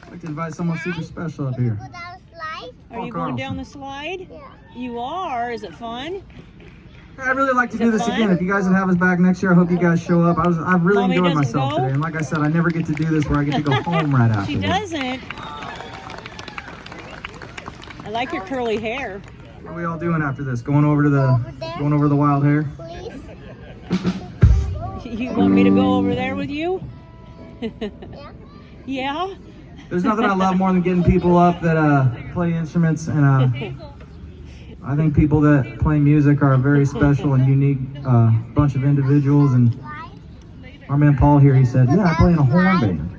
I'd like to invite someone super special up here. Go down the slide? Are you going down the slide? Yeah. You are. Is it fun? I'd really like to do it this fun? again. If you guys would have us back next year, I hope you guys show up. I've really Mommy enjoyed doesn't myself go? today. And like I said, I never get to do this where I get to go home right after. She doesn't. I like your curly hair. What are we all doing after this? Going over to the wild hair? Please? You want me to go over there with you? Yeah? Yeah? There's nothing I love more than getting people up that play instruments, and I think people that play music are a very special and unique bunch of individuals. And our man Paul here, he said, "Yeah, I play in a horn band."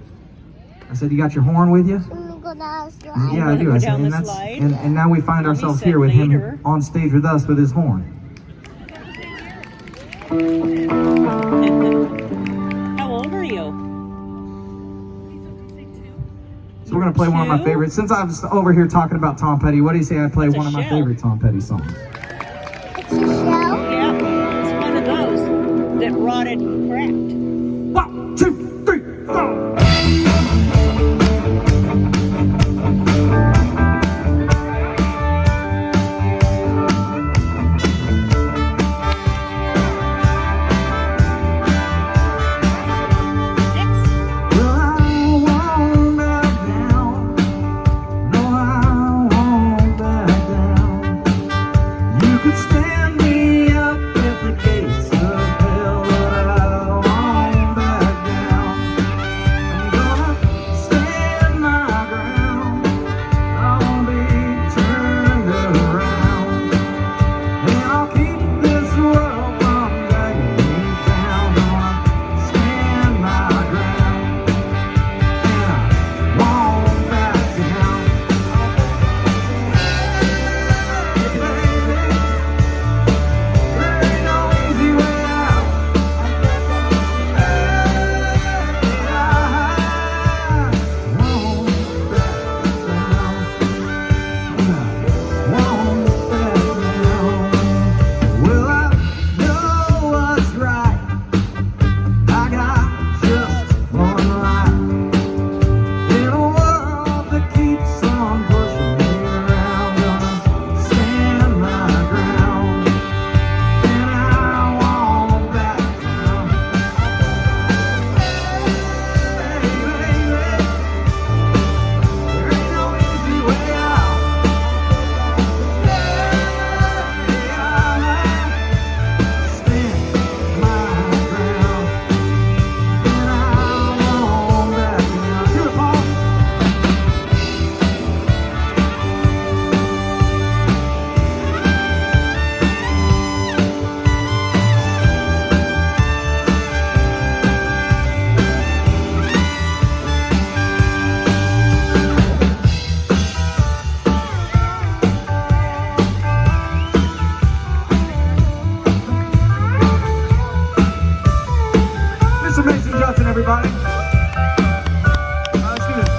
I said, "You got your horn with you?" Go down the slide. Yeah, I do. Go I said, down and the that's slide? and now we find ourselves said here with later. him on stage with us with his horn. How old are you? So we're gonna play one of my Two. favorites. Since I was over here talking about Tom Petty, what do you say I play It's a one of my show. favorite Tom Petty songs? It's a show. Yeah, it's one of those that rotted and cracked. 1, 2, 3, 4. Everybody. Let's do this.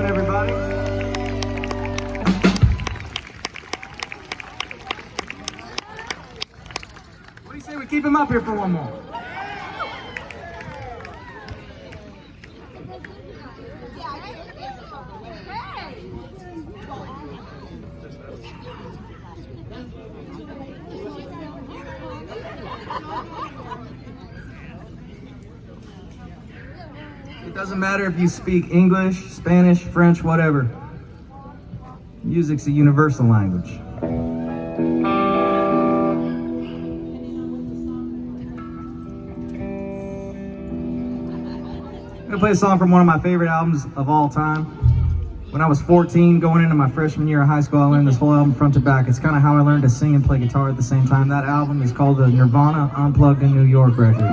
Everybody. What do you say we keep him up here for one more? It doesn't matter if you speak English, Spanish, French, whatever. Music's a universal language. I'm gonna play a song from one of my favorite albums of all time. When I was 14, going into my freshman year of high school, I learned this whole album front to back. It's kind of how I learned to sing and play guitar at the same time. That album is called the Nirvana Unplugged in New York record.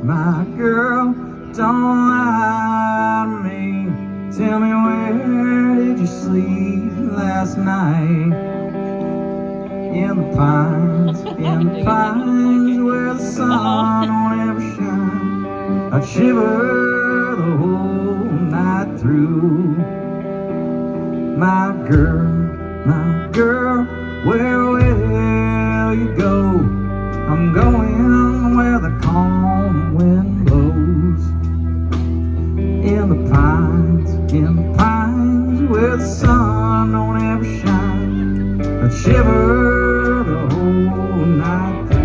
My girl, don't lie to me. Tell me, where did you sleep last night? in the pines, where the sun won't ever shine. I'd shiver the whole night through. My girl, where will you go? I'm going where the calm wind blows. In the pines, where the sun don't ever shine. I'd shiver the whole night through.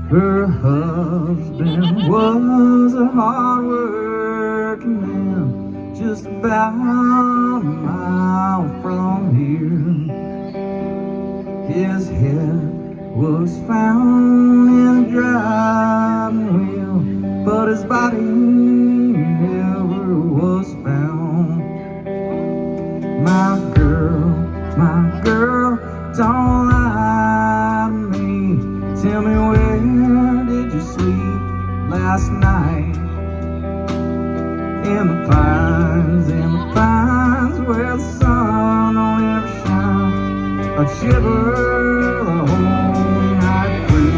Her husband was a hard-working man, just about a mile from here. His head was found in a driving wheel, but his body never was found. My girl, don't lie to me. Tell me, where did you sleep last night? In the pines, where the sun don't ever shine. I'd shiver the whole night through.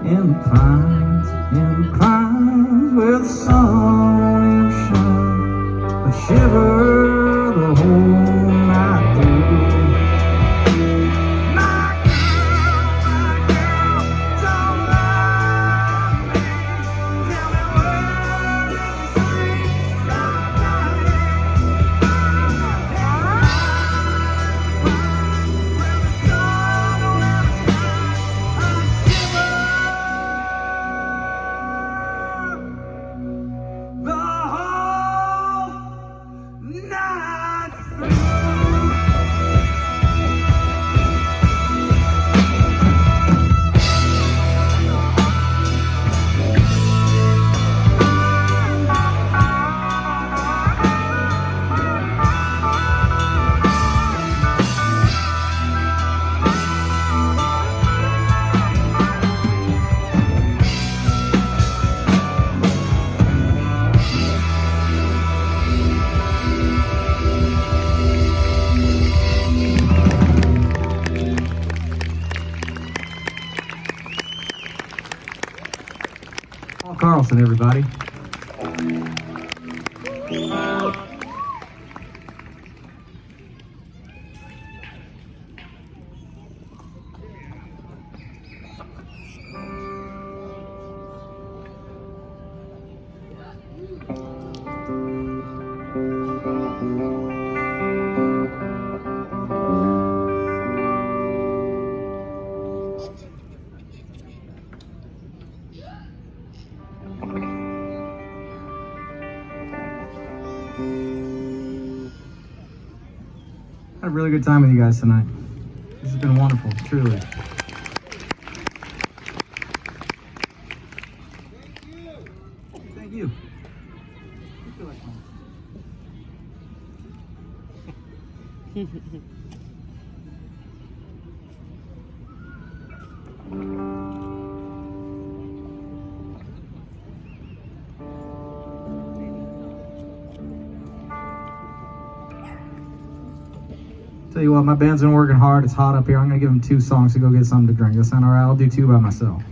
In pines where the sun will shine, I shiver the whole night through. My girl, don't lie to me. Tell me, where did you sleep last night? Where the sun will ever shine, I shiver the whole night through. Paul Carlson, everybody. Had a really good time with you guys tonight. This has been wonderful, truly. Thank you. I feel like Tell you what, my band's been working hard. It's hot up here. I'm gonna give them 2 songs to go get something to drink. That sound alright? I'll do 2 by myself.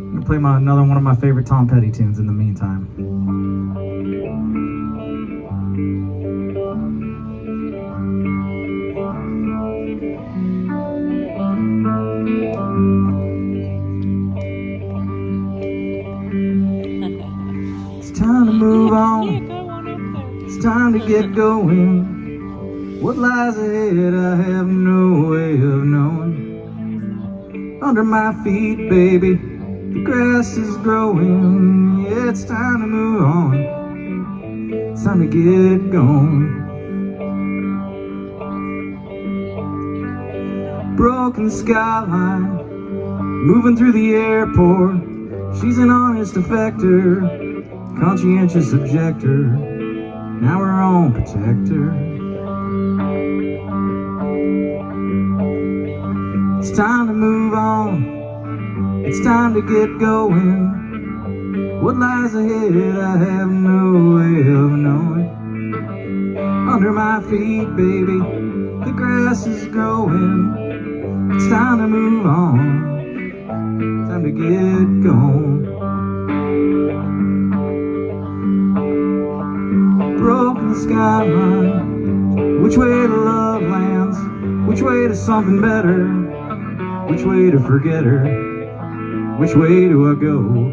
I'm gonna play another one of my favorite Tom Petty tunes in the meantime. Time to move on. It's time to get going. What lies ahead, I have no way of knowing. Under my feet, baby, the grass is growing. Yeah, it's time to move on. It's time to get going. Broken skyline, moving through the airport. She's an honest defector, conscientious objector, now her own protector. It's time to move on. It's time to get going. What lies ahead, I have no way of knowing. Under my feet, baby, the grass is growing. It's time to move on. Time to get going. Broken skyline, which way to love lands, which way to something better, which way to forget her, which way do I go?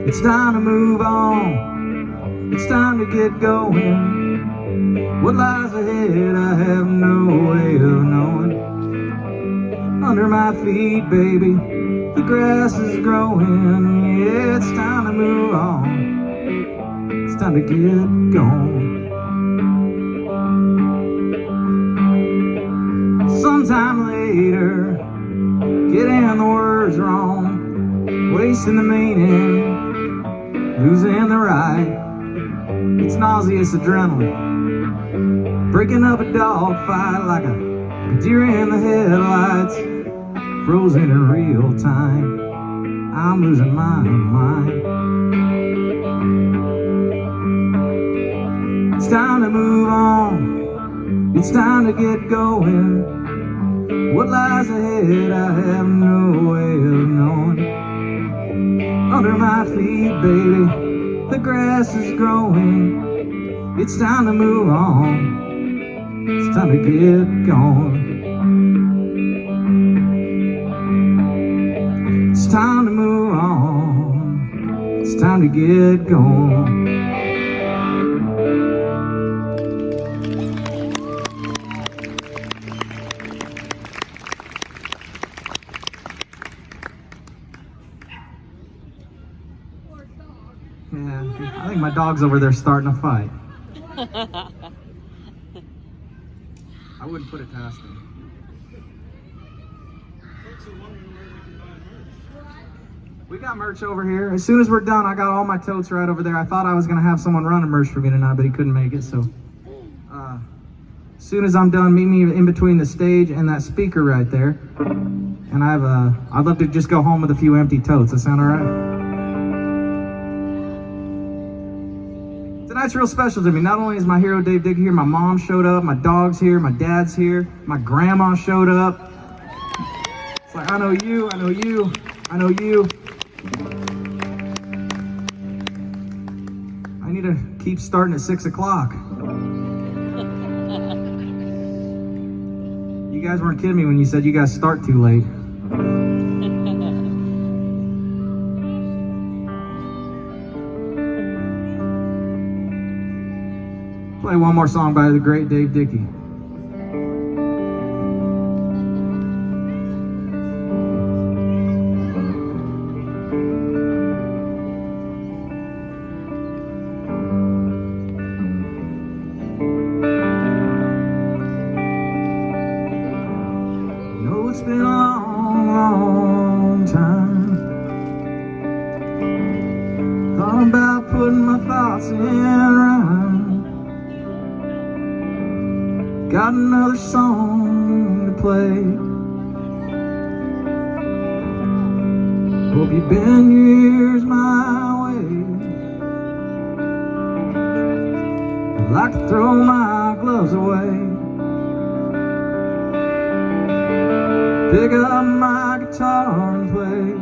It's time to move on, it's time to get going. What lies ahead, I have no way of knowing. Under my feet, baby, the grass is growing. Yeah, it's time to move on. It's time to get going. Sometime later, getting the words wrong, wasting the meaning, losing the right. It's nauseous adrenaline, breaking up a dog fight like a deer in the headlights, frozen in real time. I'm losing my mind. It's time to move on. It's time to get going. What lies ahead, I have no way of knowing. Under my feet, baby, the grass is growing. It's time to move on. It's time to get going. It's time to move on. It's time to get going. Yeah, I think my dog's over there starting a fight. I wouldn't put it past him. We got merch over here. As soon as we're done, I got all my totes right over there. I thought I was gonna have someone running merch for me tonight, but he couldn't make it, so. As soon as I'm done, meet me in between the stage and that speaker right there. And I'd love to just go home with a few empty totes. That sound all right? Tonight's real special to me. Not only is my hero Dave Dick here, my mom showed up, my dog's here, my dad's here, my grandma showed up. It's like, I know you, I know you, I know you. I need to keep starting at 6 o'clock. You guys weren't kidding me when you said you guys start too late. Play one more song by the great Dave Dickey. It's been a long, long time. Thought about putting my thoughts in rhyme. Got another song to play. Hope you bend your ears my way. I'd like to throw my gloves away. Pick up my guitar and play.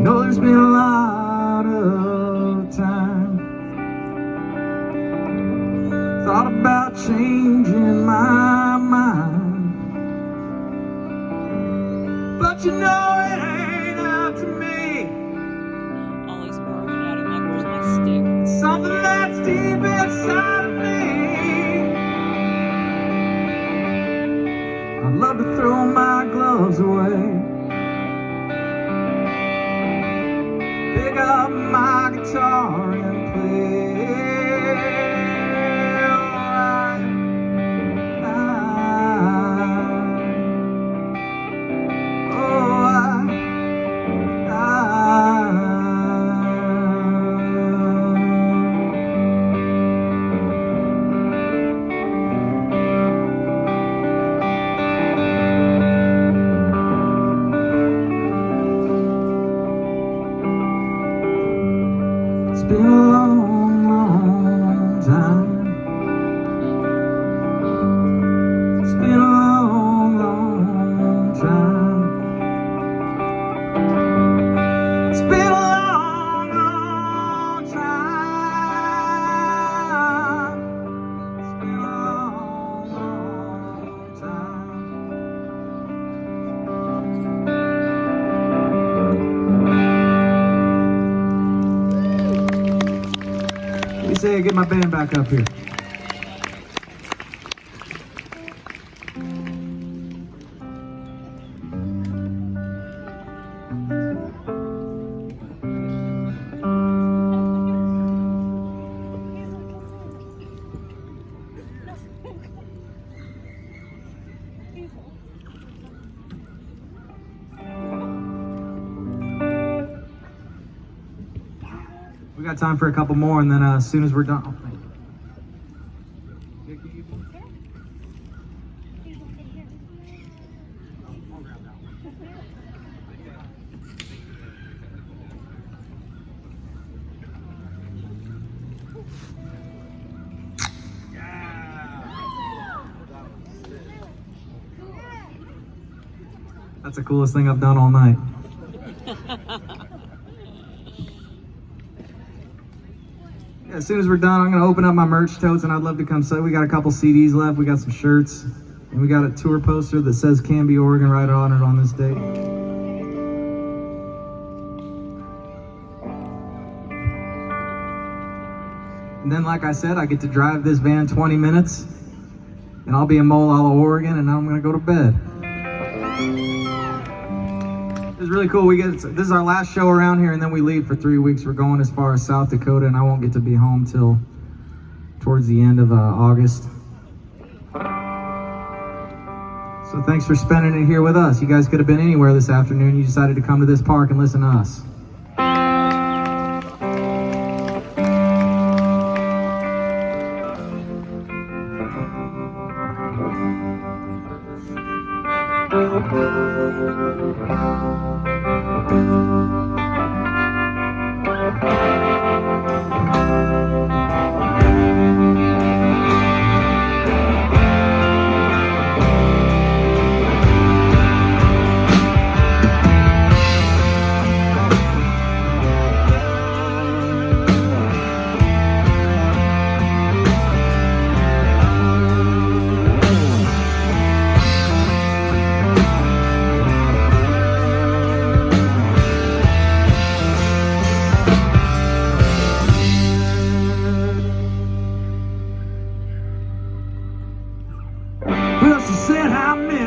Oh, there's been a lot of time. Thought about changing my mind, but you know it ain't up to me. Ollie's barking at him like, where's my stick? It's something that's deep inside of me. I'd love to throw my gloves away. Pick up my guitar and play. It's been a long, long time. It's been a long, long time. It's been a long, long time. It's been a long, long time. Say, get my band back up here. We got time for a couple more, and then as soon as we're done. Oh, thank you. That's the coolest thing I've done all night. As soon as we're done, I'm going to open up my merch totes, and I'd love to come say we got a couple CDs left, we got some shirts, and we got a tour poster that says Canby, Oregon, right on it on this date. And then, like I said, I get to drive this van 20 minutes, and I'll be in Molalla, Oregon, and I'm going to go to bed. It's really cool. This is our last show around here, and then we leave for 3 weeks. We're going as far as South Dakota, and I won't get to be home till towards the end of August. So thanks for spending it here with us. You guys could have been anywhere this afternoon. You decided to come to this park and listen to us.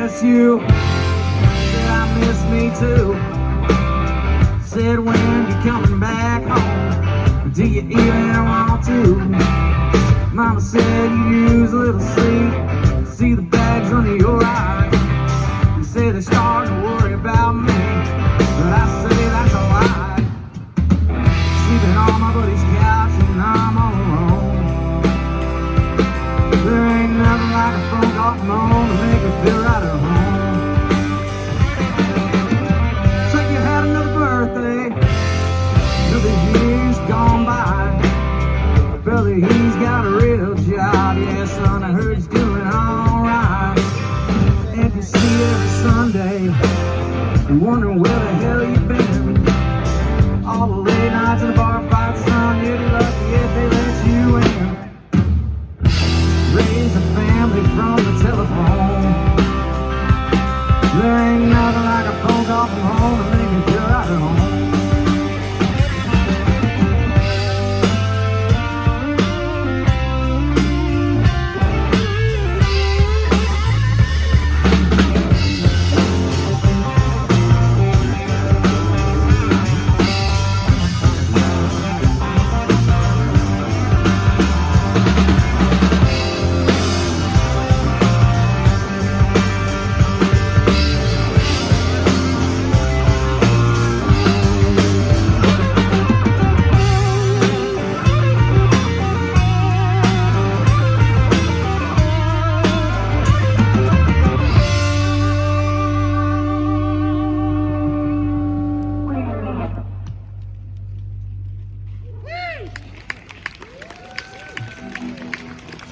miss you. Said I miss me too. Said when you coming back home, do you even want to? Mama said you use a little sleep, see the bags under your eyes. You say they're starting to worry about me, but I say that's a lie. Sleeping on my buddy's couch and I'm all alone. There ain't nothing like a phone call from home to make me feel right at home. It's like you had another birthday, another year's gone by. Brother, he's got a real job. Yeah, son, I heard he's doing alright. And you see every Sunday, you're wondering where the hell you've been. All the late nights in the bar fights, son, you'd be lucky if they let you in. Raise a family from the telephone. There ain't nothing like a phone call from home to make me feel right at home.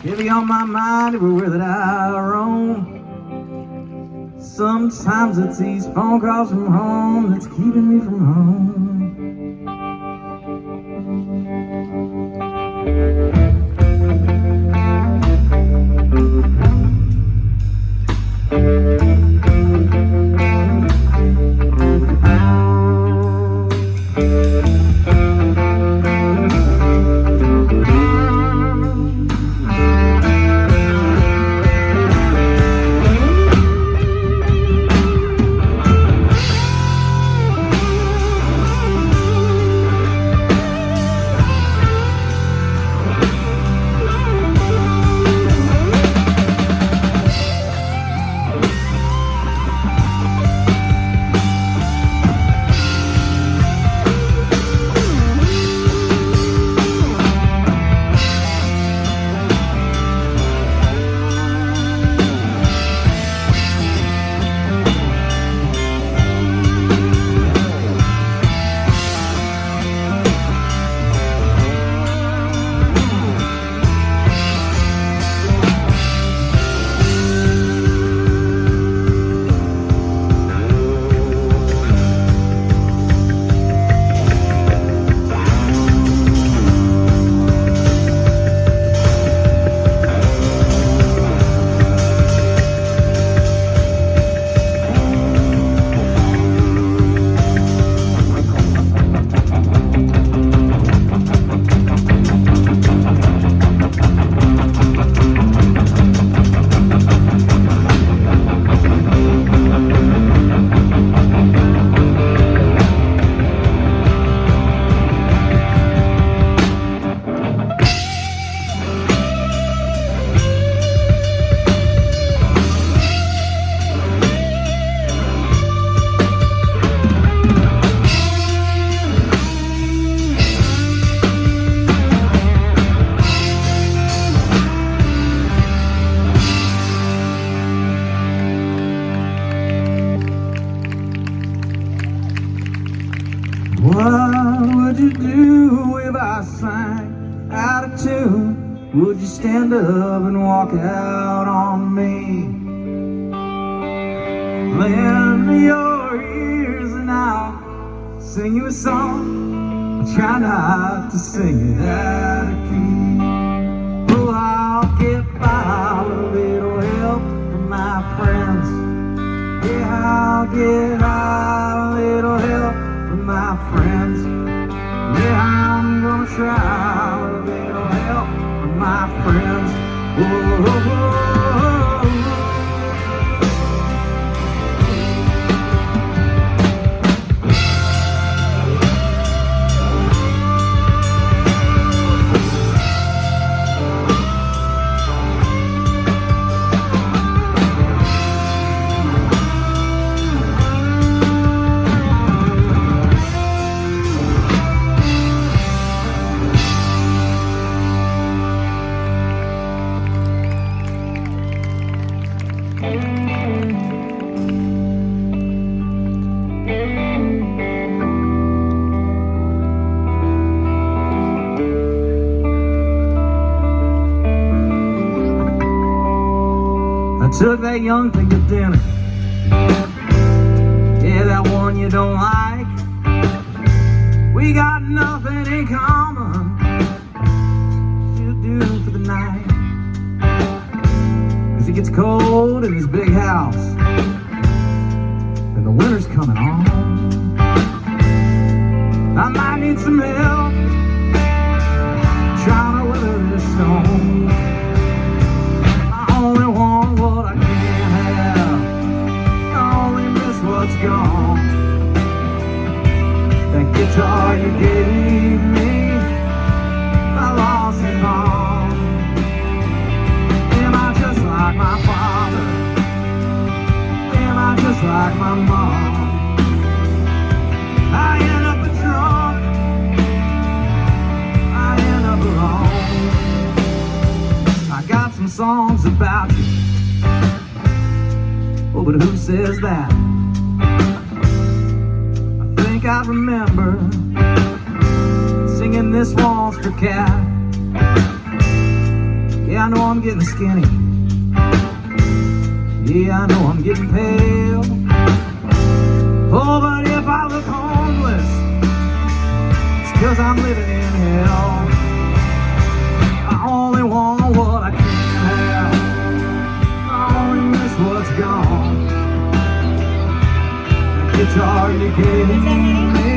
Heavy on my mind everywhere that I roam. Sometimes it's these phone calls from home that's keeping me from home. What would you do if I sang out of tune? Would you stand up and walk out on me? Lend me your ears and I'll sing you a song. I try not to sing it out of key. Oh, I'll get by with a little help from my friends. Yeah, I'll get by with a little help from my friends. Yeah, I'm gonna try with a little help from my friends. Oh, oh, oh, oh. Took that young thing to dinner. Yeah, that one you don't like. We got nothing in common. She'll do for the night. 'Cause it gets cold in his big house, and the winter's coming on. I might need some help trying to weather this storm. I only want what I can't have. I only miss what's gone. That guitar you gave me, I lost it all. Am I just like my father? Am I just like my mom? I end up a drunk, I end up alone. I got some songs about you, oh, but who says that? I think I remember singing this once for Cat. Yeah, I know I'm getting skinny. Yeah, I know I'm getting pale. Oh, but if I look homeless, it's 'cause I'm living in hell. I only want what I can't have. I only miss what's gone. The guitar you gave me,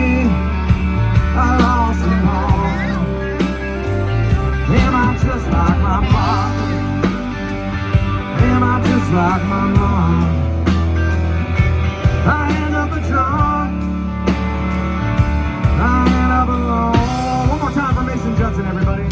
I lost them all. Am I just like my father? Am I just like my mom? I end up a drunk, I end up alone. One more time for Mason Judson, everybody.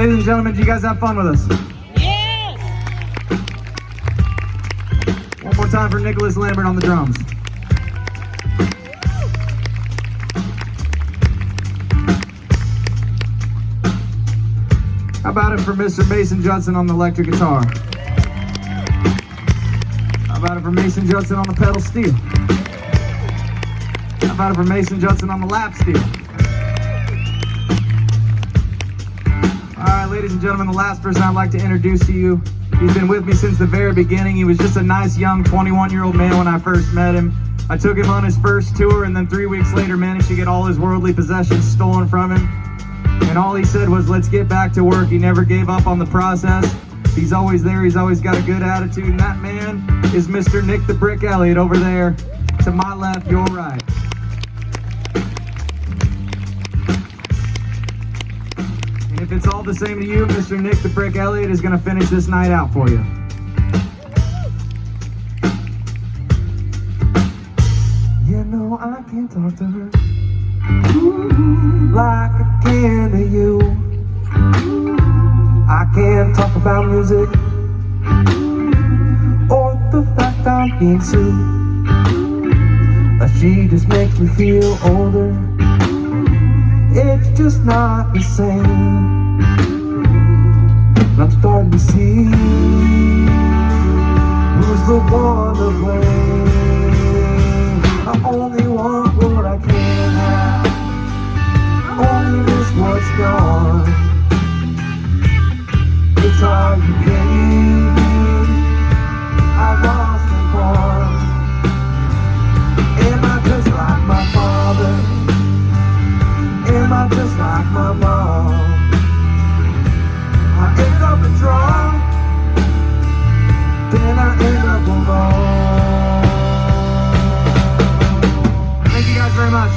Ladies and gentlemen, did you guys have fun with us? Yes! One more time for Nicholas Lambert on the drums. How about it for Mr. Mason Judson on the electric guitar? How about it for Mason Judson on the pedal steel? How about it for Mason Judson on the lap steel? Alright, ladies and gentlemen, the last person I'd like to introduce to you. He's been with me since the very beginning. He was just a nice young 21-year-old man when I first met him. I took him on his first tour, and then 3 weeks later managed to get all his worldly possessions stolen from him. And all he said was, let's get back to work. He never gave up on the process. He's always there. He's always got a good attitude. And that man is Mr. Nick the Brick Elliott over there. To my left, your right. And if it's all the same to you, Mr. Nick the Brick Elliott is going to finish this night out for you. You know I can't talk to her like I can to you. I can't talk about music or the fact I'm being sued. She just makes me feel older. It's just not the same. I'm starting to see who's the one to blame. I only want what I can have. Only miss what's gone. It's all you gave me. I lost and won. Am I just like my father? Am I just like my mom? I end up in wrong, then I end up alone. Thank you guys very much.